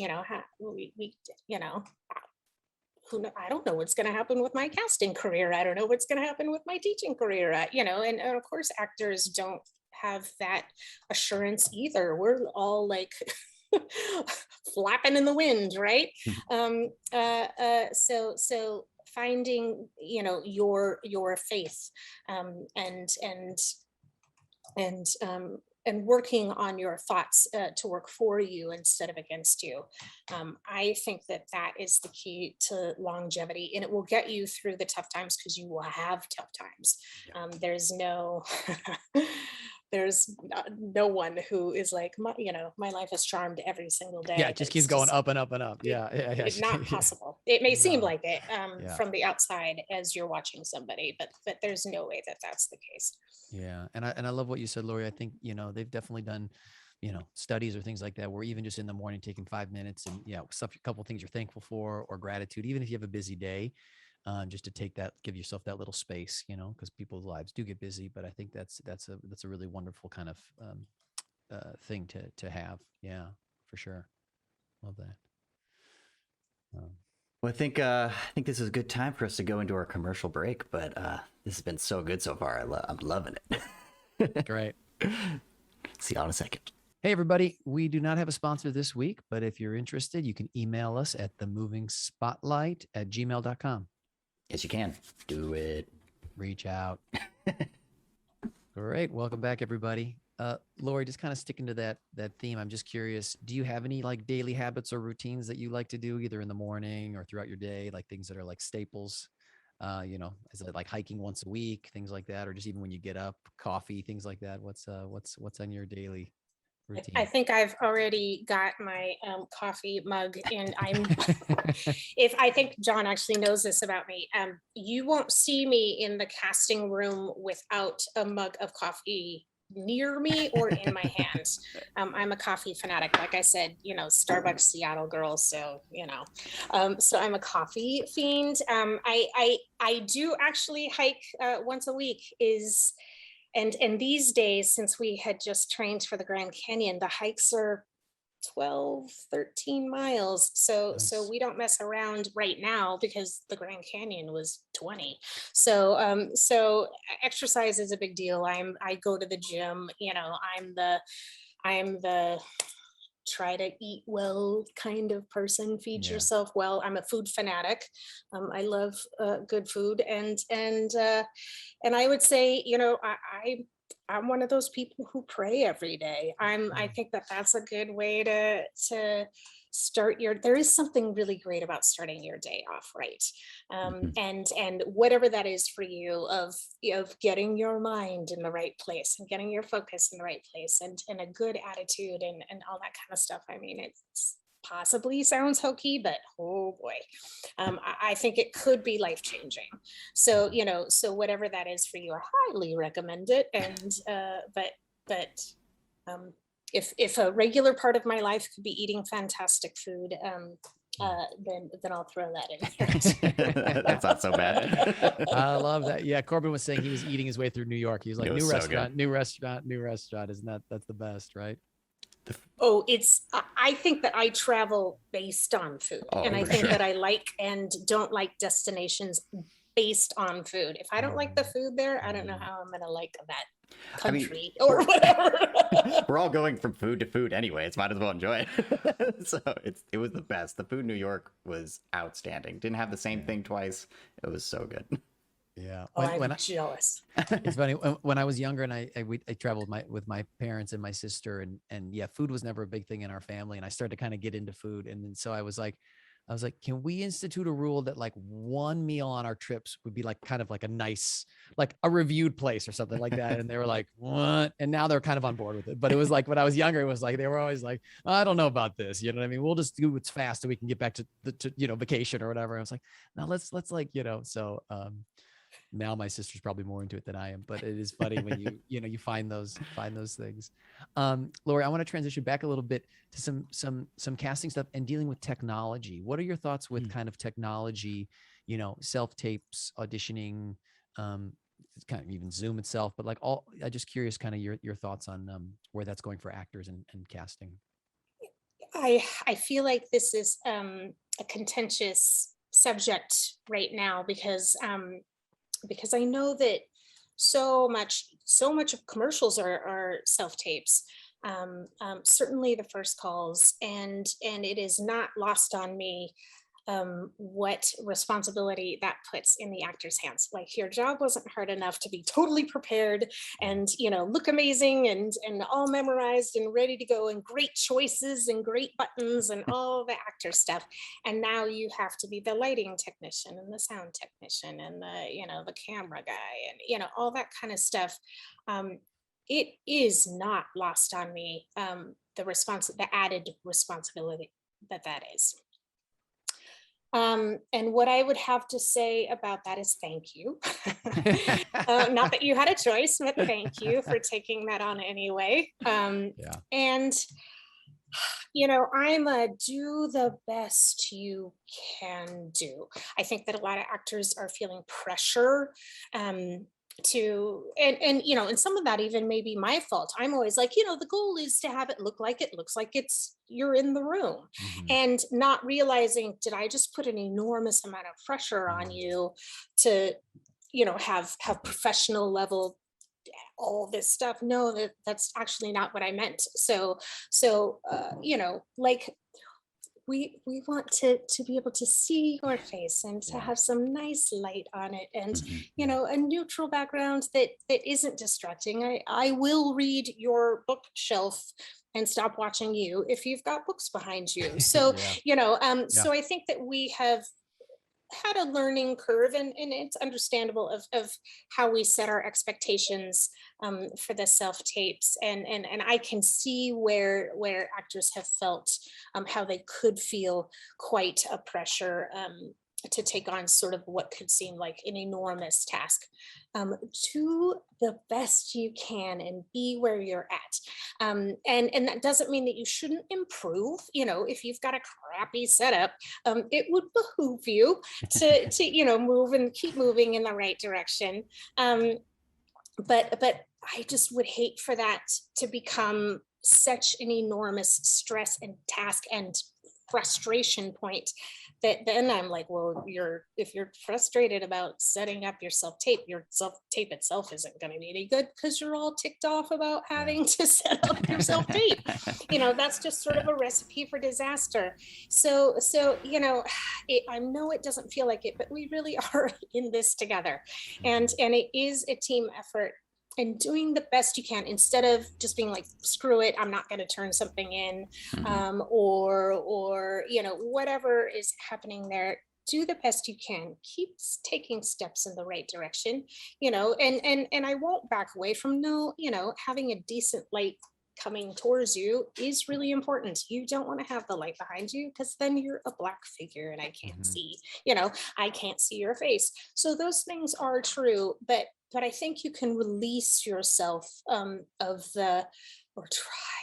I don't know what's going to happen with my casting career. I don't know what's going to happen with my teaching career. And of course, actors don't have that assurance either. We're all like flapping in the wind, right? So finding, your faith, and working on your thoughts to work for you instead of against you. I think that is the key to longevity, and it will get you through the tough times, because you will have tough times. There's no there's no one who is like, my life is charmed every single day. Yeah, it just keeps going up and up and up. Yeah. It's not possible. It may seem No. like it from the outside as you're watching somebody, but there's no way that that's the case. Yeah. And I love what you said, Laurie. I think, they've definitely done, studies or things like that, where even just in the morning, taking 5 minutes and, a couple of things you're thankful for, or gratitude, even if you have a busy day, just to give yourself that little space, because people's lives do get busy. But I think that's a really wonderful kind of thing to have. Yeah, for sure. Love that. Well, I think this is a good time for us to go into our commercial break, but this has been so good so far. I'm loving it. Great. See you all in a second. Hey, everybody. We do not have a sponsor this week, but if you're interested, you can email us at themovingspotlight@gmail.com. Yes, you can. Do it. Reach out. Great. Welcome back, everybody. Laurie, just kind of sticking to that theme, I'm just curious, do you have any like daily habits or routines that you like to do either in the morning or throughout your day, like things that are like staples? Is it like hiking once a week, things like that, or just even when you get up, coffee, things like that? What's on your daily routine? I think I've already got my coffee mug, and I'm if I think John actually knows this about me. You won't see me in the casting room without a mug of coffee near me or in my hands. I'm a coffee fanatic, like I said, Starbucks Seattle girl. So so I'm a coffee fiend. I do actually hike once a week. And these days, since we had just trained for the Grand Canyon, the hikes are 12, 13 miles. So Nice. we don't mess around right now because the Grand Canyon was 20. So exercise is a big deal. I go to the gym, I'm the try to eat well kind of person, feed Yeah. yourself well. I'm a food fanatic. I love good food, and I would say, I'm one of those people who pray every day. I think that that's a good way to start there is something really great about starting your day off right. And whatever that is for you, of getting your mind in the right place and getting your focus in the right place, and a good attitude, and all that kind of stuff. I mean, it's possibly sounds hokey, but oh boy, I think it could be life changing. So so whatever that is for you, I highly recommend it. And but if a regular part of my life could be eating fantastic food, then I'll throw that in there. That's not so bad. I love that. Yeah, Corbin was saying he was eating his way through New York. He was like, It was new so restaurant, good. new restaurant, new restaurant. Isn't that's the best, right? Oh, I think that I travel based on food. Oh, And I for think sure. that I like and don't like destinations based on food. If I don't like the food there, I don't know how I'm going to like that I mean, country or whatever. we're all going from food to food anyway. It's might as well enjoy it. So it was the best. The food in New York was outstanding. Didn't have the same thing twice. It was so good. Yeah. Oh, I'm jealous. It's funny when I was younger and I traveled with my parents and my sister, and yeah, food was never a big thing in our family. And I started to kind of get into food. And then so I was like, can we institute a rule that like one meal on our trips would be like kind of like a nice, like a reviewed place or something like that? And they were like, what? And now they're kind of on board with it. But it was like when I was younger, it was like they were always like, I don't know about this. You know what I mean? We'll just do what's fast so we can get back to vacation or whatever. I was like, no, let's like, so now my sister's probably more into it than I am, but it is funny when you find those things. Laurie, I want to transition back a little bit to some casting stuff and dealing with technology. What are your thoughts with kind of technology, self-tapes, auditioning, kind of even Zoom itself, but like I'm just curious kind of your thoughts on where that's going for actors and casting. I feel like this is a contentious subject right now because I know that so much of commercials are self tapes. Certainly the first calls, and it is not lost on me what responsibility that puts in the actor's hands. Like, your job wasn't hard enough to be totally prepared and look amazing and all memorized and ready to go, and great choices and great buttons and all the actor stuff. And now you have to be the lighting technician and the sound technician and the camera guy and all that kind of stuff. It is not lost on me, the added responsibility that is. And what I would have to say about that is thank you. Not that you had a choice, but thank you for taking that on anyway. Yeah. And, I'm a do the best you can do. I think that a lot of actors are feeling pressure and some of that even may be my fault. I'm always like, the goal is to have it look like it looks like you're in the room, and not realizing, did I just put an enormous amount of pressure on you to have professional level all this stuff? No, that's actually not what I meant. So like, we want to be able to see your face and to have some nice light on it, and a neutral background that isn't distracting. I will read your bookshelf and stop watching you if you've got books behind you. So Yeah. so I think that we have had a learning curve, and it's understandable of how we set our expectations for the self tapes, and I can see where actors have felt how they could feel quite a pressure to take on sort of what could seem like an enormous task. Do the best you can and be where you're at. And that doesn't mean that you shouldn't improve. You know, if you've got a crappy setup, it would behoove you to move and keep moving in the right direction. But I just would hate for that to become such an enormous stress and task and frustration point that then I'm like, well, if you're frustrated about setting up your self tape itself isn't going to be any good because you're all ticked off about having to set up your self tape. That's just sort of a recipe for disaster. So I know it doesn't feel like it, but we really are in this together, and it is a team effort. And doing the best you can instead of just being like, screw it, I'm not going to turn something in, or whatever is happening there. Do the best you can. Keep taking steps in the right direction, and I won't back away from having a decent light coming towards you is really important. You don't want to have the light behind you because then you're a black figure and I can't see, I can't see your face. So those things are true, but I think you can release yourself or try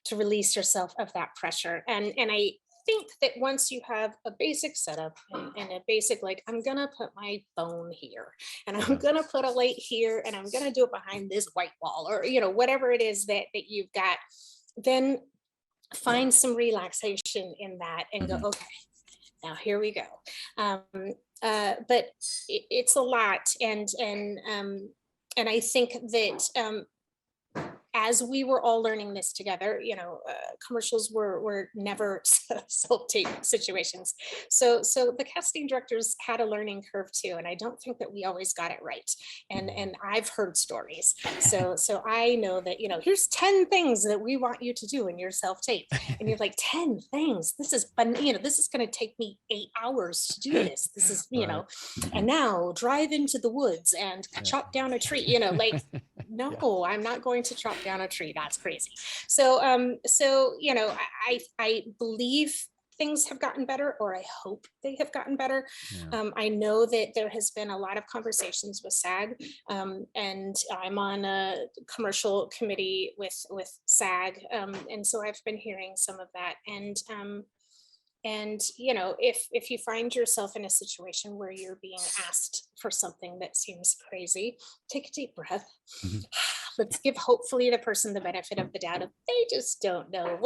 to release yourself of that pressure. And I think that once you have a basic setup and a basic, like, I'm gonna put my phone here and I'm gonna put a light here and I'm gonna do it behind this white wall, or whatever it is that you've got, then find some relaxation in that and go, okay, now here we go. But it's a lot, and I think that as we were all learning this together, commercials were never self-tape situations. So the casting directors had a learning curve too, and I don't think that we always got it right. And I've heard stories, so I know that here's 10 things that we want you to do in your self-tape, and you're like, 10 things. This is this is going to take me 8 hours to do this. This is and now drive into the woods and chop down a tree. No, I'm not going to chop down a tree. That's crazy. So, I believe things have gotten better, or I hope they have gotten better. I know that there has been a lot of conversations with SAG, and I'm on a commercial committee with SAG, and so I've been hearing some of that. And if you find yourself in a situation where you're being asked for something that seems crazy, take a deep breath. Let's give hopefully the person the benefit of the doubt of they just don't know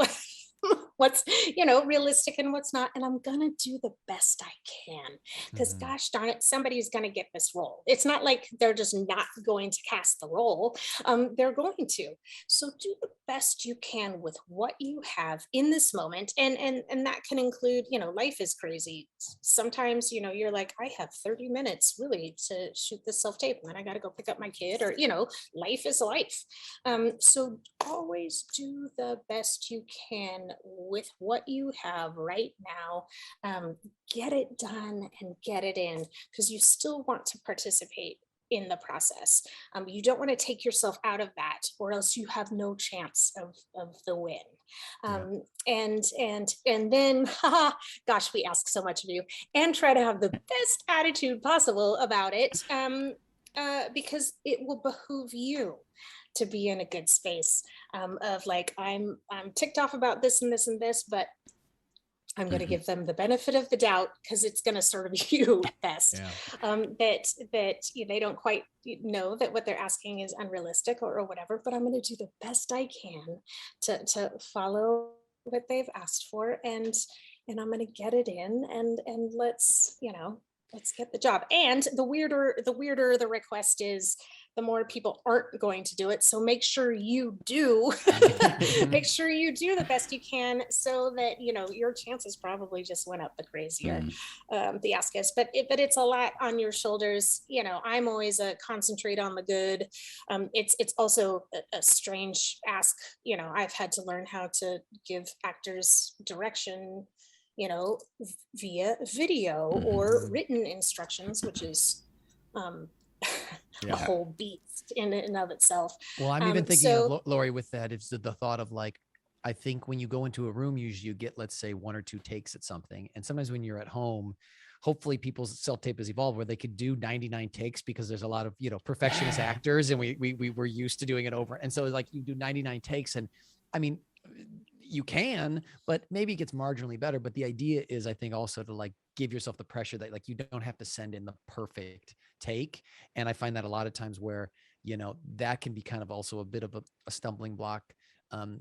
what's realistic and what's not, and I'm gonna do the best I can, because gosh darn it, somebody's gonna get this role. It's not like they're just not going to cast the role. They're going to. So do the best you can with what you have in this moment, and that can include, life is crazy sometimes. You're like, I have 30 minutes really to shoot this self-tape, and then I got to go pick up my kid, or life is life. So always do the best you can with what you have right now. Get it done and get it in, because you still want to participate in the process. You don't want to take yourself out of that, or else you have no chance of the win. And then, gosh, we ask so much of you, and try to have the best attitude possible about it, because it will behoove you to be in a good space of like, I'm ticked off about this and this and this, but I'm going to give them the benefit of the doubt because it's going to serve you best. That they don't quite know that what they're asking is unrealistic or whatever, but I'm going to do the best I can to follow what they've asked for, and I'm going to get it in, and let's get the job. And the weirder the request is, the more people aren't going to do it. So make sure you do, make sure you do the best you can, so that, your chances probably just went up the crazier the ask is. But it's a lot on your shoulders. I'm always a concentrate on the good. It's also a strange ask. I've had to learn how to give actors direction via video or written instructions, which is a whole beast in and of itself. Well, I'm even thinking of Laurie with that. It's the thought of like, I think when you go into a room, usually you get, let's say, 1 or 2 takes at something. And sometimes when you're at home, hopefully people's self-tape has evolved where they could do 99 takes because there's a lot of, perfectionist actors, and we were used to doing it over. And so like you do 99 takes, and I mean, you can, but maybe it gets marginally better. But the idea is, I think, also to like give yourself the pressure that like you don't have to send in the perfect take. And I find that a lot of times where, that can be kind of also a bit of a stumbling block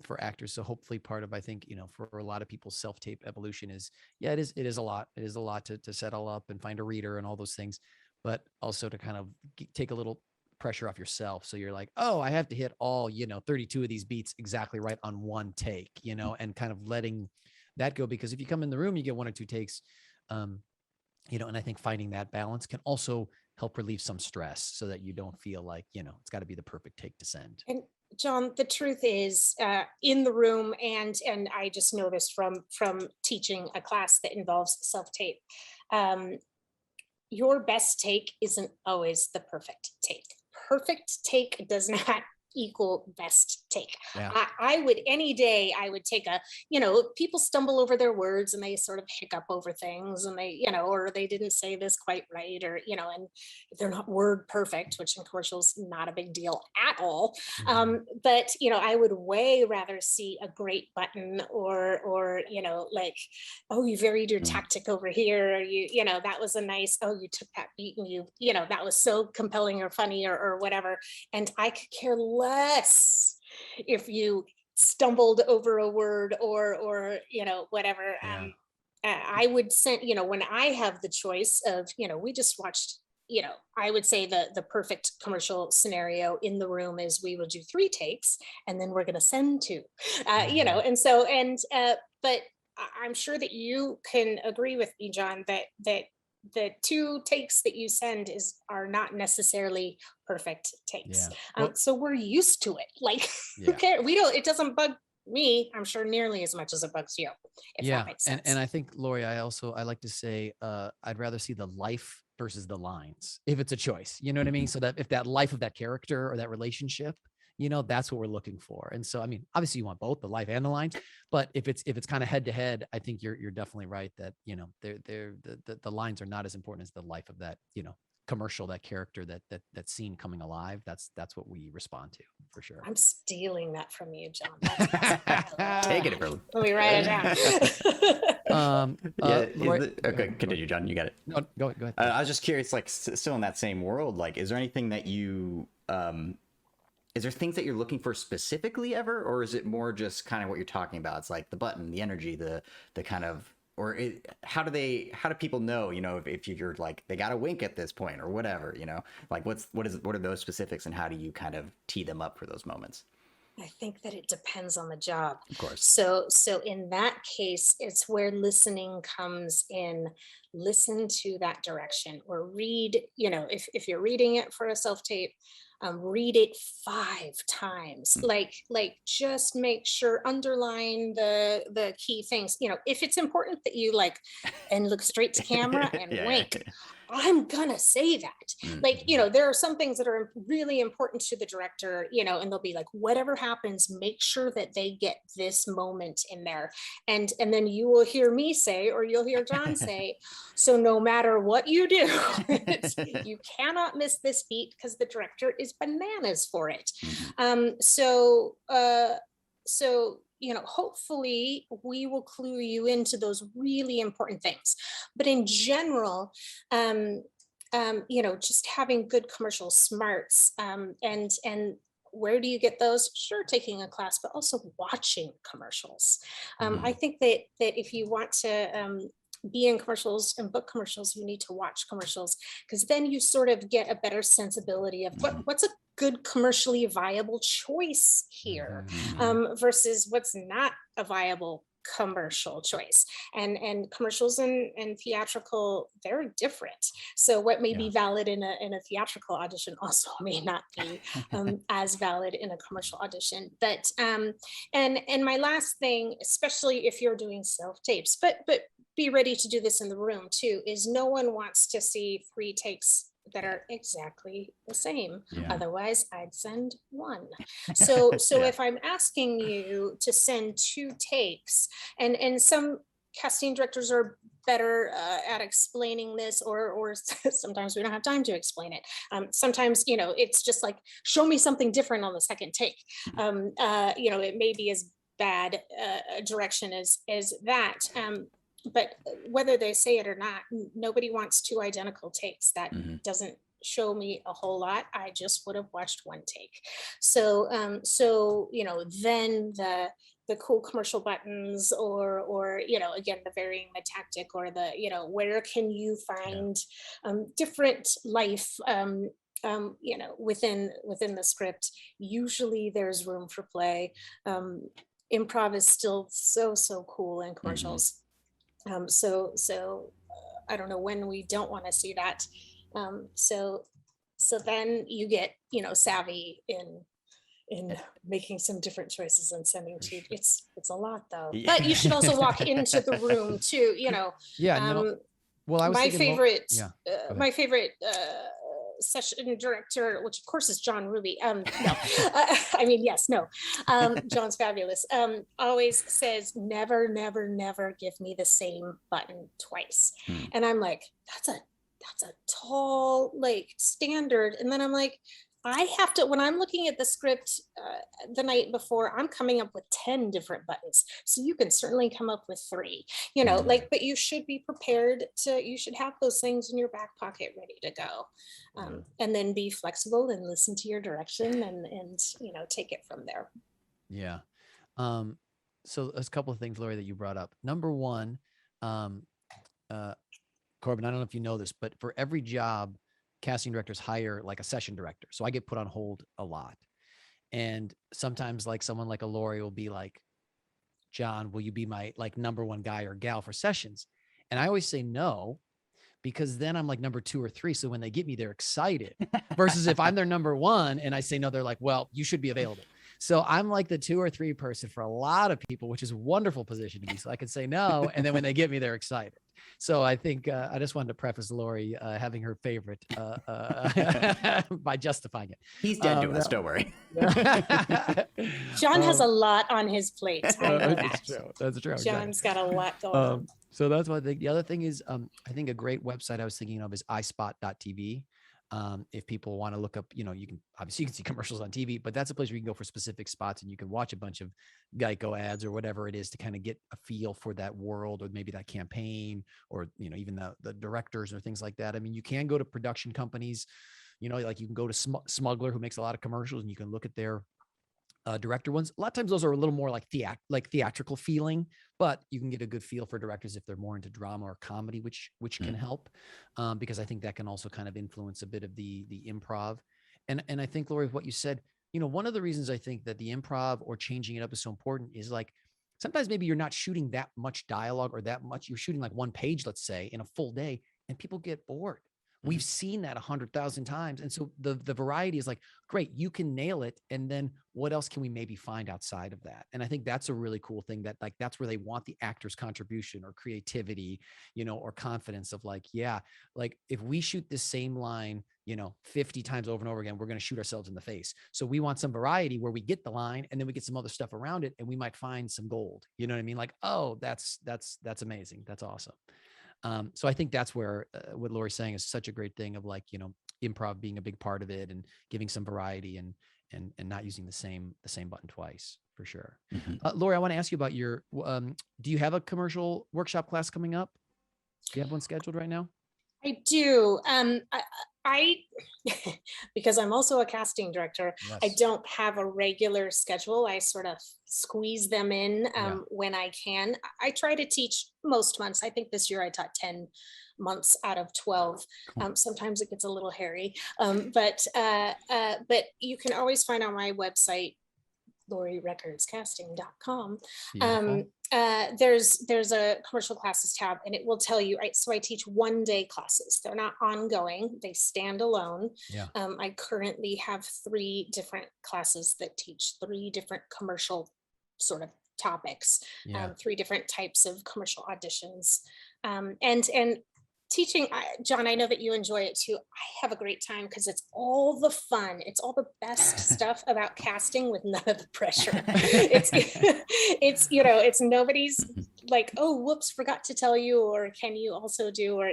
for actors. So hopefully part of, I think, for a lot of people's self-tape evolution is, it is a lot. It is a lot to set all up and find a reader and all those things, but also to kind of take a little pressure off yourself. So you're like, oh, I have to hit all, 32 of these beats exactly right on one take, and kind of letting that go, because if you come in the room, you get 1 or 2 takes, and I think finding that balance can also help relieve some stress so that you don't feel like, it's got to be the perfect take to send. And John, the truth is, in the room, and I just know this from teaching a class that involves self-tape, your best take isn't always the perfect take. Perfect take does not equal best take. Yeah. I would, any day, I would take people stumble over their words and they sort of hiccup over things, and they, or they didn't say this quite right, or, and they're not word perfect, which in commercials, not a big deal at all. But, I would way rather see a great button, or, like, oh, you varied your tactic over here, or that was a nice, oh, you took that beat and that was so compelling or funny, or whatever. And I could care less if you stumbled over a word, or whatever. I would send, when I have the choice of, we just watched, I would say the perfect commercial scenario in the room is we will do 3 takes and then we're going to send 2, and so, but I'm sure that you can agree with me, John, that the 2 takes that you send are not necessarily perfect takes. So we're used to it. Like, who cares? It doesn't bug me, I'm sure, nearly as much as it bugs you, if that makes sense. And I think, Laurie, I like to say, I'd rather see the life versus the lines if it's a choice, you know what I mean? So that if that life of that character or that relationship, that's what we're looking for. And so, I mean, obviously you want both the life and the lines, but if it's kind of head to head, I think you're definitely right that, the lines are not as important as the life of that, commercial, that character, that scene coming alive. That's what we respond to, for sure. I'm stealing that from you, John. Taking it from. Let me write it down. Okay, continue, John. You got it. No, go ahead. I was just curious, like, still in that same world, like, is there anything that you is there things that you're looking for specifically ever, or is it more just kind of what you're talking about? It's like the button, the energy, the kind of, or how do people know, if you're like, they got to wink at this point or whatever, like what are those specifics, and how do you kind of tee them up for those moments? I think that it depends on the job. Of course. So in that case, it's where listening comes in. Listen to that direction, or read, if you're reading it for a self-tape, read it 5 times. Like just make sure, underline the key things. If it's important that you like and look straight to camera and wink, I'm gonna say that. Like, there are some things that are really important to the director, and they'll be like, whatever happens, make sure that they get this moment in there. And then you will hear me say, or you'll hear John say, so no matter what you do, you cannot miss this beat because the director is bananas for it. So hopefully we will clue you into those really important things. But in general, just having good commercial smarts, and where do you get those? Sure, taking a class, but also watching commercials. I think that if you want to be in commercials and book commercials, you need to watch commercials, because then you sort of get a better sensibility of what's a good commercially viable choice here, versus what's not a viable commercial choice. And commercials and theatrical, they're different. So what may be valid in a theatrical audition also may not be as valid in a commercial audition. But and my last thing, especially if you're doing self-tapes, but be ready to do this in the room too, is no one wants to see 3 takes that are exactly the same. Yeah. Otherwise I'd send 1. So Yeah. if I'm asking you to send 2 takes, and some casting directors are better at explaining this, or sometimes we don't have time to explain it. Sometimes, it's just like, show me something different on the second take. It may be as bad a direction as that. But whether they say it or not, nobody wants 2 identical takes. That doesn't show me a whole lot. I just would have watched 1 take. So then the cool commercial buttons, or again, the varying the tactic, or the where can you find different life within the script. Usually there's room for play. Improv is still so cool in commercials. So I don't know when we don't want to see that. So then you get savvy in making some different choices and sending to. It's a lot though. Yeah. But you should also walk into the room too. Yeah. No. Well, I was my thinking, my favorite session director, which of course is John Ruby. No, I mean, yes, no. John's fabulous. Always says, never, never, never give me the same button twice. And I'm like, that's a tall standard. And then I'm like, I have to, when I'm looking at the script the night before, I'm coming up with 10 different buttons. So you can certainly come up with 3, but you should be prepared you should have those things in your back pocket ready to go. And then be flexible and listen to your direction and take it from there. Yeah. So there's a couple of things, Laurie, that you brought up. Number one, Corbin, I don't know if you know this, but for every job, casting directors hire like a session director. So I get put on hold a lot. And sometimes someone like a Laurie will be like, John, will you be my number 1 guy or gal for sessions? And I always say no, because then I'm number 2 or 3. So when they get me, they're excited, versus if I'm their number 1 and I say no, they're like, well, you should be available. So I'm the 2 or 3 person for a lot of people, which is a wonderful position to be. So I can say no. And then when they get me, they're excited. So I think I just wanted to preface Laurie having her favorite by justifying it. He's dead to us, don't worry. John has a lot on his plate. That's true. That's true. John's got a lot going on. So that's one thing. The other thing is, I think a great website I was thinking of is ispot.tv. If people want to look up, you can see commercials on TV, but that's a place where you can go for specific spots and you can watch a bunch of Geico ads or whatever it is to kind of get a feel for that world, or maybe that campaign, or, even the directors or things like that. I mean, you can go to production companies, you can go to Smuggler, who makes a lot of commercials, and you can look at their director ones. A lot of times those are a little more like theatrical feeling, but you can get a good feel for directors if they're more into drama or comedy, which can help, because I think that can also kind of influence a bit of the improv. And I think, Laurie, what you said, one of the reasons I think that the improv or changing it up is so important is sometimes maybe you're not shooting that much dialogue, or that much, you're shooting 1 page, let's say, in a full day, and people get bored. We've seen that 100,000 times. And so the variety is great, you can nail it. And then what else can we maybe find outside of that? And I think that's a really cool thing, that that's where they want the actor's contribution or creativity, or confidence of if we shoot this same line, 50 times over and over again, we're going to shoot ourselves in the face. So we want some variety where we get the line and then we get some other stuff around it, and we might find some gold. You know what I mean? Oh, that's amazing. That's awesome. So I think that's where what Laurie's saying is such a great thing of improv being a big part of it, and giving some variety, and not using the same button twice, for sure. Laurie, I want to ask you about your, do you have a commercial workshop class coming up? Do you have one scheduled right now? I do. I because I'm also a casting director, Yes. I don't have a regular schedule. I sort of squeeze them in when I can. I try to teach most months. I think this year I taught 10 months out of 12. Cool. Sometimes it gets a little hairy, but you can always find on my website, laurierecordscasting.com. There's a commercial classes tab, and it will tell you, so I teach 1-day classes. They're not ongoing, they stand alone. I currently have 3 different classes that teach 3 different commercial sort of topics, 3 different types of commercial auditions. And teaching, John, I know that you enjoy it too. I have a great time because it's all the fun. It's all the best stuff about casting with none of the pressure. It's it's nobody's like, oh, whoops, forgot to tell you, or can you also do, or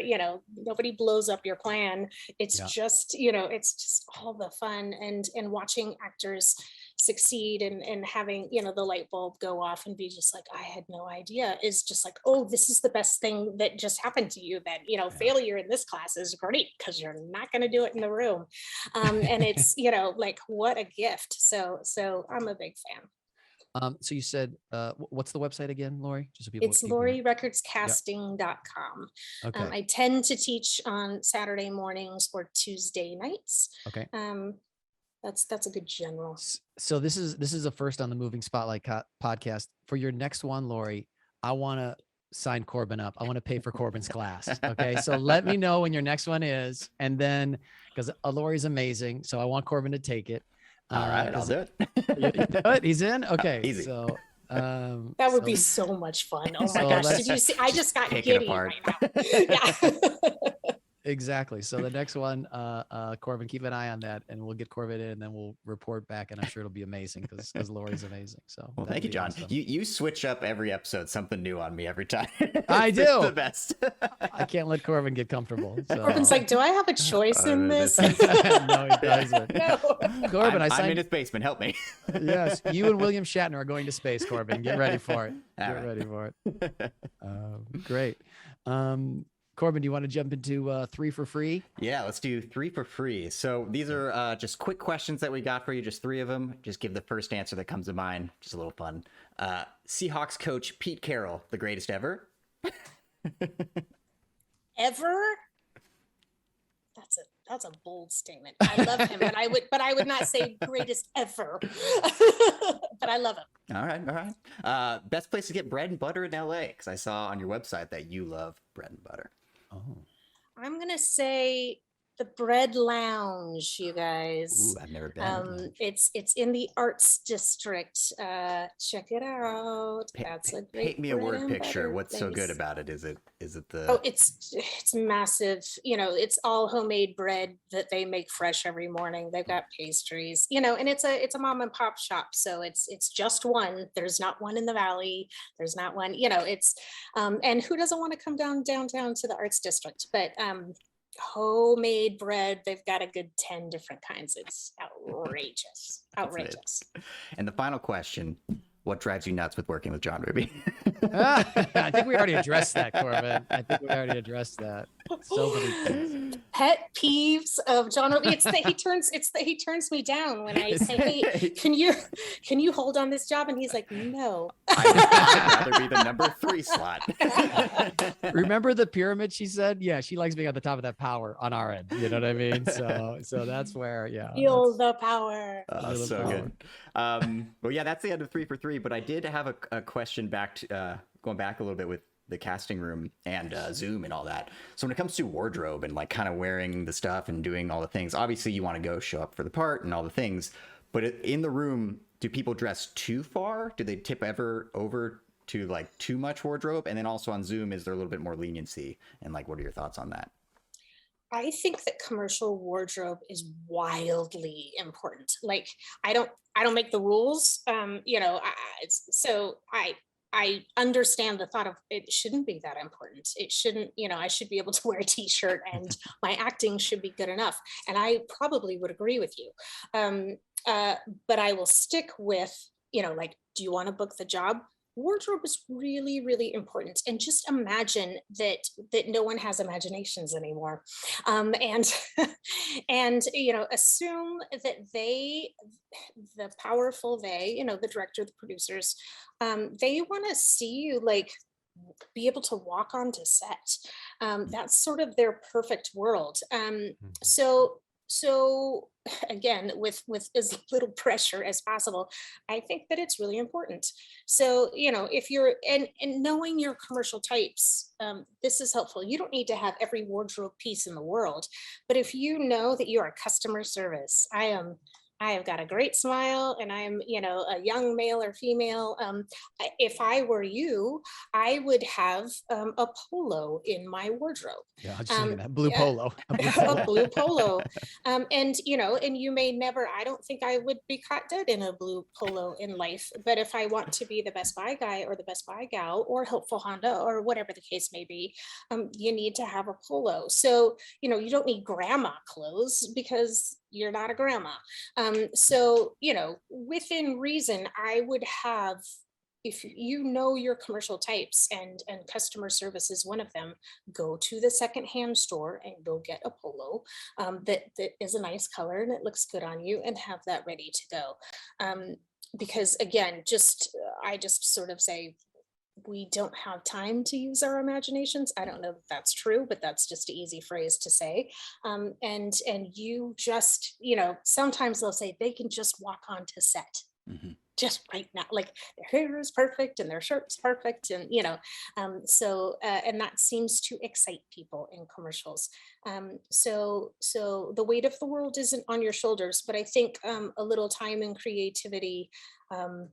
nobody blows up your plan. It's just it's just all the fun and watching actors succeed and having the light bulb go off and be just like, I had no idea, is just like, oh, this is the best thing that just happened to you. That failure in this class is great because you're not going to do it in the room. And it's like, what a gift. So I'm a big fan. So you said, what's the website again, Laurie? Just so people. It's LaurieRecordsCasting.com. Okay. I tend to teach on Saturday mornings or Tuesday nights. Okay. That's a good general. So this is a first on the Moving Spotlight podcast. For your next one, Laurie, I want to sign Corbin up. I want to pay for Corbin's class. Okay. So let me know when your next one is. And then, because Laurie's amazing. So I want Corbin to take it. All right, I'll do it. You do it? He's in? Okay. Easy. So that would be so much fun. Oh my so gosh. Did you see? I just got giddy right now. Yeah. Exactly. So the next one, Corbin, keep an eye on that, and we'll get Corbin in, and then we'll report back, and I'm sure it'll be amazing because Laurie's amazing. So well, thank you, John. Awesome. You switch up every episode, something new on me every time. I do. It's the best. I can't let Corbin get comfortable. So. Corbin's like, do I have a choice in this? No, he doesn't. No. Corbin, I'm in his basement. Help me. Yes, you and William Shatner are going to space, Corbin. Get ready for it. Ready for it. Great. Corbin, do you want to jump into 3 for free? Yeah, let's do 3 for free. So these are just quick questions that we got for you, just 3 of them. Just give the first answer that comes to mind. Just a little fun. Seahawks coach Pete Carroll, the greatest ever? Ever? That's a bold statement. I love him, but I would not say greatest ever. But I love him. All right. Best place to get bread and butter in LA, because I saw on your website that you love bread and butter. Oh. I'm gonna say the Bread Lounge, you guys. Ooh, I've never been. It's in the Arts District. Check it out. That's a great. Paint me a word picture. What's so good about it? Is it the? Oh, it's massive. It's all homemade bread that they make fresh every morning. They've got pastries. And it's a mom and pop shop. So it's just one. There's not one in the Valley. There's not one. It's and who doesn't want to come downtown to the Arts District? But homemade bread, they've got a good 10 different kinds. It's outrageous. And the final question, what drives you nuts with working with John Ruby? I think we already addressed that, Corbin. So many things. Pet peeves of John Ruby. It's that he turns me down when I say, hey, can you hold on this job? And he's like, no. I'd rather be the number 3 slot. Remember the pyramid, she said? Yeah, she likes being at the top of that power on our end. You know what I mean? So that's where, feel the power. So good. Well, yeah, that's the end of 3 for 3. But I did have a question back to going back a little bit with the casting room and Zoom and all that. So when it comes to wardrobe and like kind of wearing the stuff and doing all the things, obviously you want to go show up for the part and all the things. But in the room, do people dress too far? Do they tip ever over to like too much wardrobe? And then also on Zoom, is there a little bit more leniency? And like, what are your thoughts on that? I think that commercial wardrobe is wildly important. Like I don't make the rules. So I understand the thought of it shouldn't be that important. It shouldn't, I should be able to wear a t-shirt and my acting should be good enough. And I probably would agree with you. But I will stick with, like, do you want to book the job? Wardrobe is really, really important. And just imagine that no one has imaginations anymore. And assume that the powerful the director, the producers, they want to see you like be able to walk onto set. That's sort of their perfect world. So again, with as little pressure as possible, I think that it's really important. So, if you're, and knowing your commercial types, this is helpful. You don't need to have every wardrobe piece in the world, but if you know that you are customer service, I I have got a great smile and I'm, a young male or female. If I were you, I would have a polo in my wardrobe. Yeah, I was just thinking that blue Yeah, polo, a blue a polo. blue polo. And you may never, I don't think I would be caught dead in a blue polo in life. But if I want to be the Best Buy guy or the Best Buy gal or helpful Honda or whatever the case may be, you need to have a polo. So, you don't need grandma clothes because you're not a grandma. So, within reason, I would have, if your commercial types and customer service is one of them, go to the secondhand store and go get a polo that is a nice color and it looks good on you, and have that ready to go. Because again, I just sort of say, we don't have time to use our imaginations. I don't know if that's true, but that's just an easy phrase to say. And you just, sometimes they'll say they can just walk onto set just right now, like their hair is perfect and their shirt's perfect, and and that seems to excite people in commercials. So the weight of the world isn't on your shoulders, but I think a little time and creativity. Um,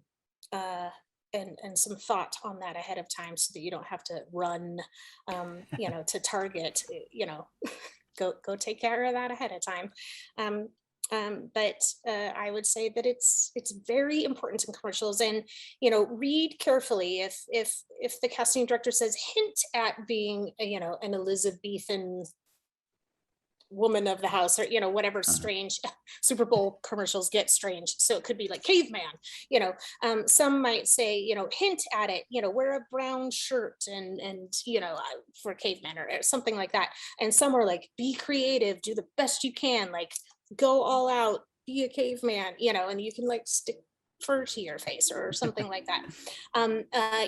uh, and some thought on that ahead of time so that you don't have to run to Target, go take care of that ahead of time. But I would say that it's very important in commercials, and read carefully. If the casting director says hint at being an Elizabethan woman of the house, or whatever strange Super Bowl commercials get strange, so it could be like caveman. Some might say hint at it, wear a brown shirt and for caveman, or something like that. And some are like, be creative, do the best you can, like go all out, be a caveman, and you can like stick fur to your face or something like that.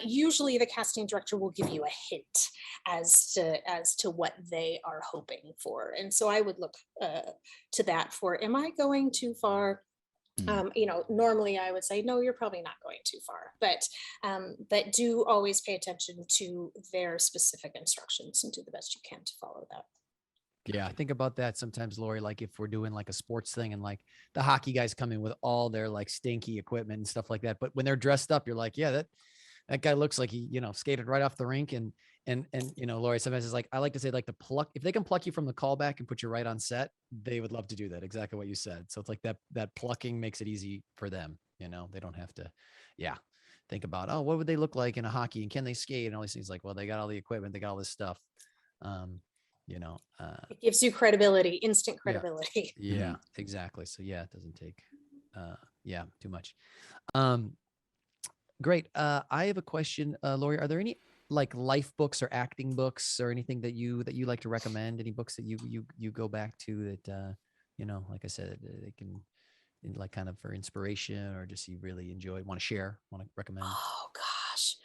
Usually the casting director will give you a hint as to what they are hoping for. And so I would look to that for, am I going too far? Normally I would say, no, you're probably not going too far, but do always pay attention to their specific instructions and do the best you can to follow that. Yeah, I think about that sometimes, Laurie, like if we're doing like a sports thing and like the hockey guys come in with all their like stinky equipment and stuff like that. But when they're dressed up, you're like, yeah, that guy looks like he, skated right off the rink. And Laurie, sometimes it's like, I like to say like if they can pluck you from the callback and put you right on set, they would love to do that. Exactly what you said. So it's like that plucking makes it easy for them. They don't have to, think about, oh, what would they look like in a hockey and can they skate and all these things. Like, well, they got all the equipment, they got all this stuff. It gives you credibility, instant credibility. Yeah, exactly. So it doesn't take too much. Great. I have a question, Laurie. Are there any like life books or acting books or anything that you like to recommend? Any books that you go back to that like I said, they can like kind of for inspiration or just you really enjoy, want to share, want to recommend? Oh gosh.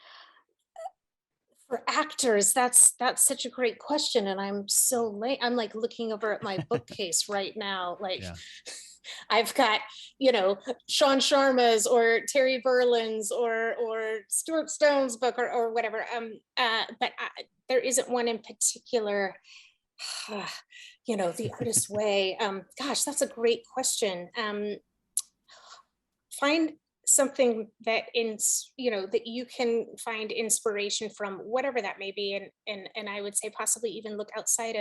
For actors, that's such a great question, and I'm so late. I'm like looking over at my bookcase right now, like I've got Sean Sharma's or Terry Berlin's or Stuart Stone's book or whatever. But there isn't one in particular. The Artist's Way. Gosh, that's a great question. Find something that that you can find inspiration from, whatever that may be, and I would say possibly even look outside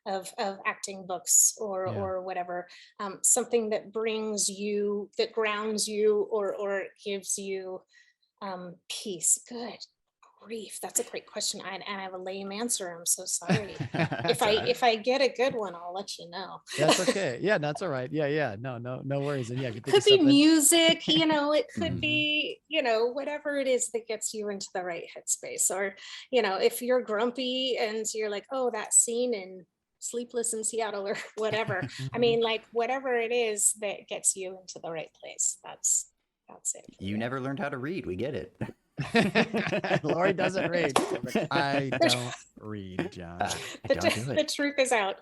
of acting books or whatever, something that that grounds you or gives you peace. Good grief, that's a great question. And I have a lame answer. I'm so sorry. If I get a good one, I'll let you know. That's okay. Yeah, that's all right. Yeah. No worries. And yeah, if you think could be something... music, it could be, whatever it is that gets you into the right headspace. Or, if you're grumpy and you're like, oh, that scene in Sleepless in Seattle or whatever. I mean, like whatever it is that gets you into the right place. That's it. You never learned how to read. We get it. Laurie doesn't read. I don't read, John. The truth is out.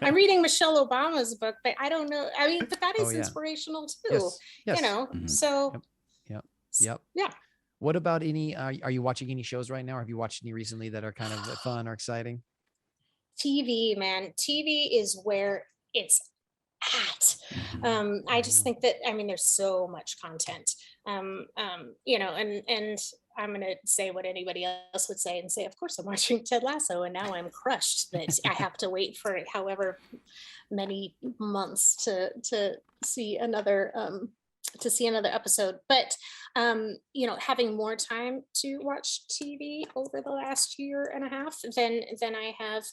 I'm reading Michelle Obama's book, but I don't know. I mean, but that is inspirational too. Yes. So. Yep. Yeah. What about any? Are you watching any shows right now? Or have you watched any recently that are kind of fun or exciting? TV, man. TV is where it's at. I just think that, I mean, there's so much content, you know, and I'm going to say what anybody else would say and say, of course I'm watching Ted Lasso, and now I'm crushed that I have to wait for however many months to see another episode. But you know, having more time to watch TV over the last year and a half than I have,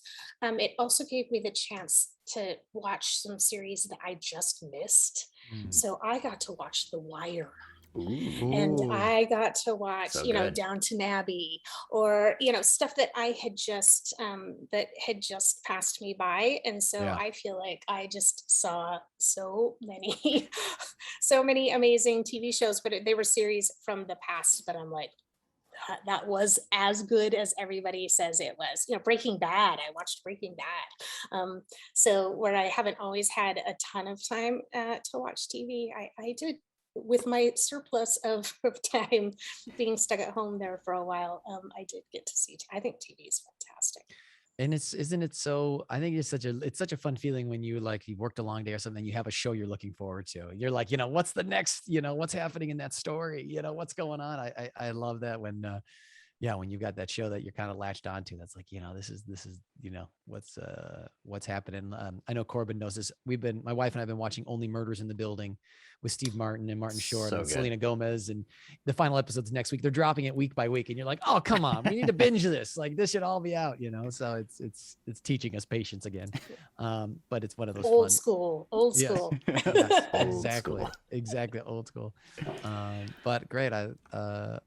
it also gave me the chance to watch some series that I just missed. So I got to watch The Wire. And I got to watch, So you know, good. Downton Abbey, or, you know, stuff that I had just passed me by. And so Yeah. I feel like I just saw so many so many amazing TV shows, but they were series from the past. But I'm like, that was as good as everybody says it was. You know, Breaking Bad. I watched Breaking Bad. So where I haven't always had a ton of time to watch TV, I did, with my surplus of time being stuck at home there for a while. I did get to see. I think TV is fantastic. And isn't it so, I think it's such a fun feeling when you worked a long day or something, you have a show you're looking forward to. You're like, you know, what's the next, you know, what's happening in that story? You know, what's going on? I love that when when you got that show that you're kind of latched onto, that's like, you know, this is, you know, what's happening. I know Corbin knows this. My wife and I have been watching Only Murders in the Building with Steve Martin and Martin Short So and good. Selena Gomez, and the final episode's next week. They're dropping it week by week, and you're like, oh, come on, we need to binge this. Like, this should all be out, you know? So it's teaching us patience again. But it's one of those Old fun, school. Yes. Old exactly. school. Exactly. Old school. But great. I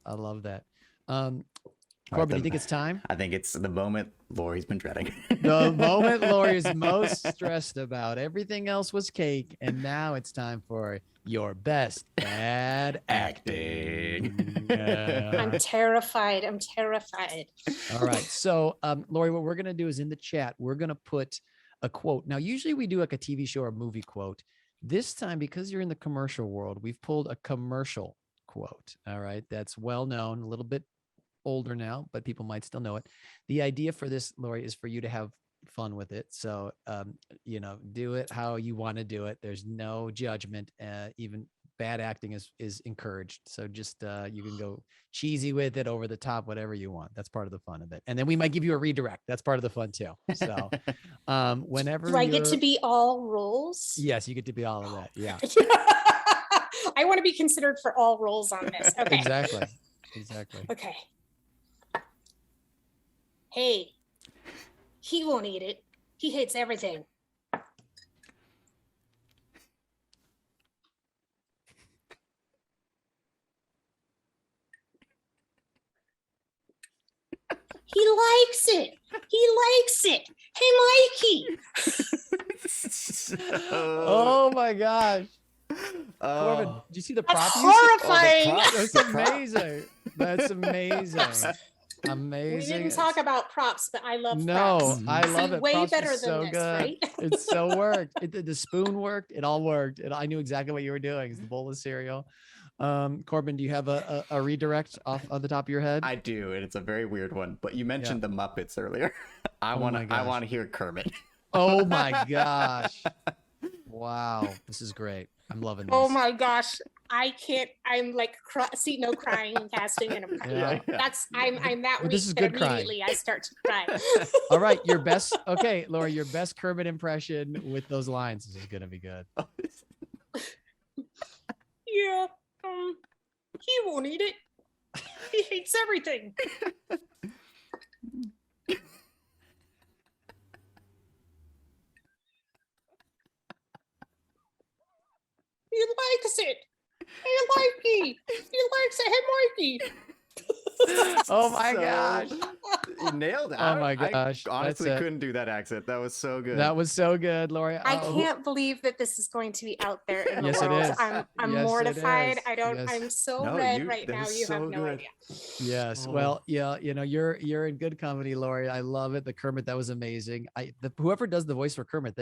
love that. Corbin, do you think it's time? I think it's the moment Laurie's been dreading. The moment Laurie is most stressed about. Everything else was cake, and now it's time for your best bad acting. I'm terrified. All right. So, Laurie, what we're going to do is in the chat, we're going to put a quote. Now, usually we do like a TV show or movie quote. This time, because you're in the commercial world, we've pulled a commercial quote. All right. That's well known, a little bit older now, but people might still know it. The idea for this, Laurie, is for you to have fun with it. So, you know, do it how you want to do it. There's no judgment. Even bad acting is encouraged. So just, you can go cheesy with it, over the top, whatever you want. That's part of the fun of it. And then we might give you a redirect. That's part of the fun too. So, whenever Do I get to be all roles? Yes, you get to be all of that. Yeah, I want to be considered for all roles on this. Okay. Exactly. Okay. Hey, he won't eat it. He hates everything. He likes it. Hey, Mikey. Oh my gosh. Corbin, did you see the prop? That's you used? horrifying. That's amazing. That's amazing. Amazing. We didn't talk about props, but I love No, props. I love See, it. way Props better was than so this, good. right? It so worked. The spoon worked. It all worked. I knew exactly what you were doing. It's the bowl of cereal. Corbin, do you have a redirect off the top of your head? I do, and it's a very weird one. But you mentioned the Muppets earlier. I want to hear Kermit. Oh my gosh. Wow. This is great. I'm loving this. Oh my gosh. I can't. I'm like no crying and casting, and I'm crying. Yeah. I'm that weak This is that good crying. immediately I start to cry. All right, your best. Okay, Laurie, your best Kermit impression with those lines. This is gonna be good. Yeah. He won't eat it. He hates everything. He likes it. Hey, Mikey. He likes it. Hey, Mikey. Oh my gosh. You nailed it. Oh my gosh. I honestly That's it. couldn't do that accent. That was so good. That was so good, Laurie. I can't believe that this is going to be out there in the Yes, it world. is. I'm Yes, it mortified. is. I don't. Yes. I'm so No, red you- right that now. was You so have no good. idea. Yes. Oh. Well, yeah, you know, you're in good company, Laurie. I love it. The Kermit, that was amazing. Whoever does the voice for Kermit,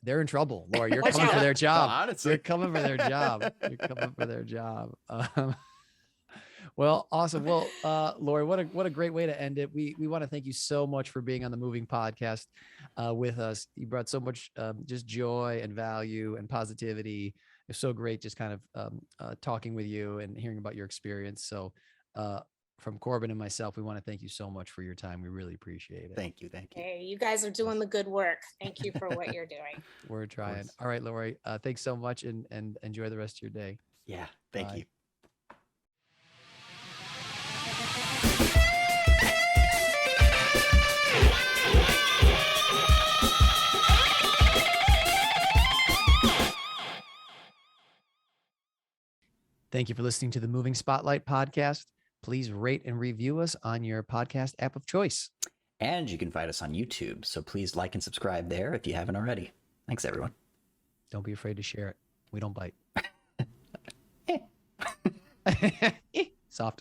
they're in trouble, Laurie. You're Watch coming for out. their job. Honestly. You're coming for their job. You're coming for their job. Well, awesome. Well, Laurie, what a great way to end it. We want to thank you so much for being on the Moving Podcast with us. You brought so much just joy and value and positivity. It's so great just kind of talking with you and hearing about your experience. So from Corbin and myself, we want to thank you so much for your time. We really appreciate it. Thank you. Thank you. Hey, you guys are doing the good work. Thank you for what you're doing. We're trying. All right, Laurie, thanks so much and enjoy the rest of your day. Yeah. Thank you. Thank you for listening to the Moving Spotlight podcast. Please rate and review us on your podcast app of choice. And you can find us on YouTube. So please like and subscribe there if you haven't already. Thanks, everyone. Don't be afraid to share it. We don't bite. Soft.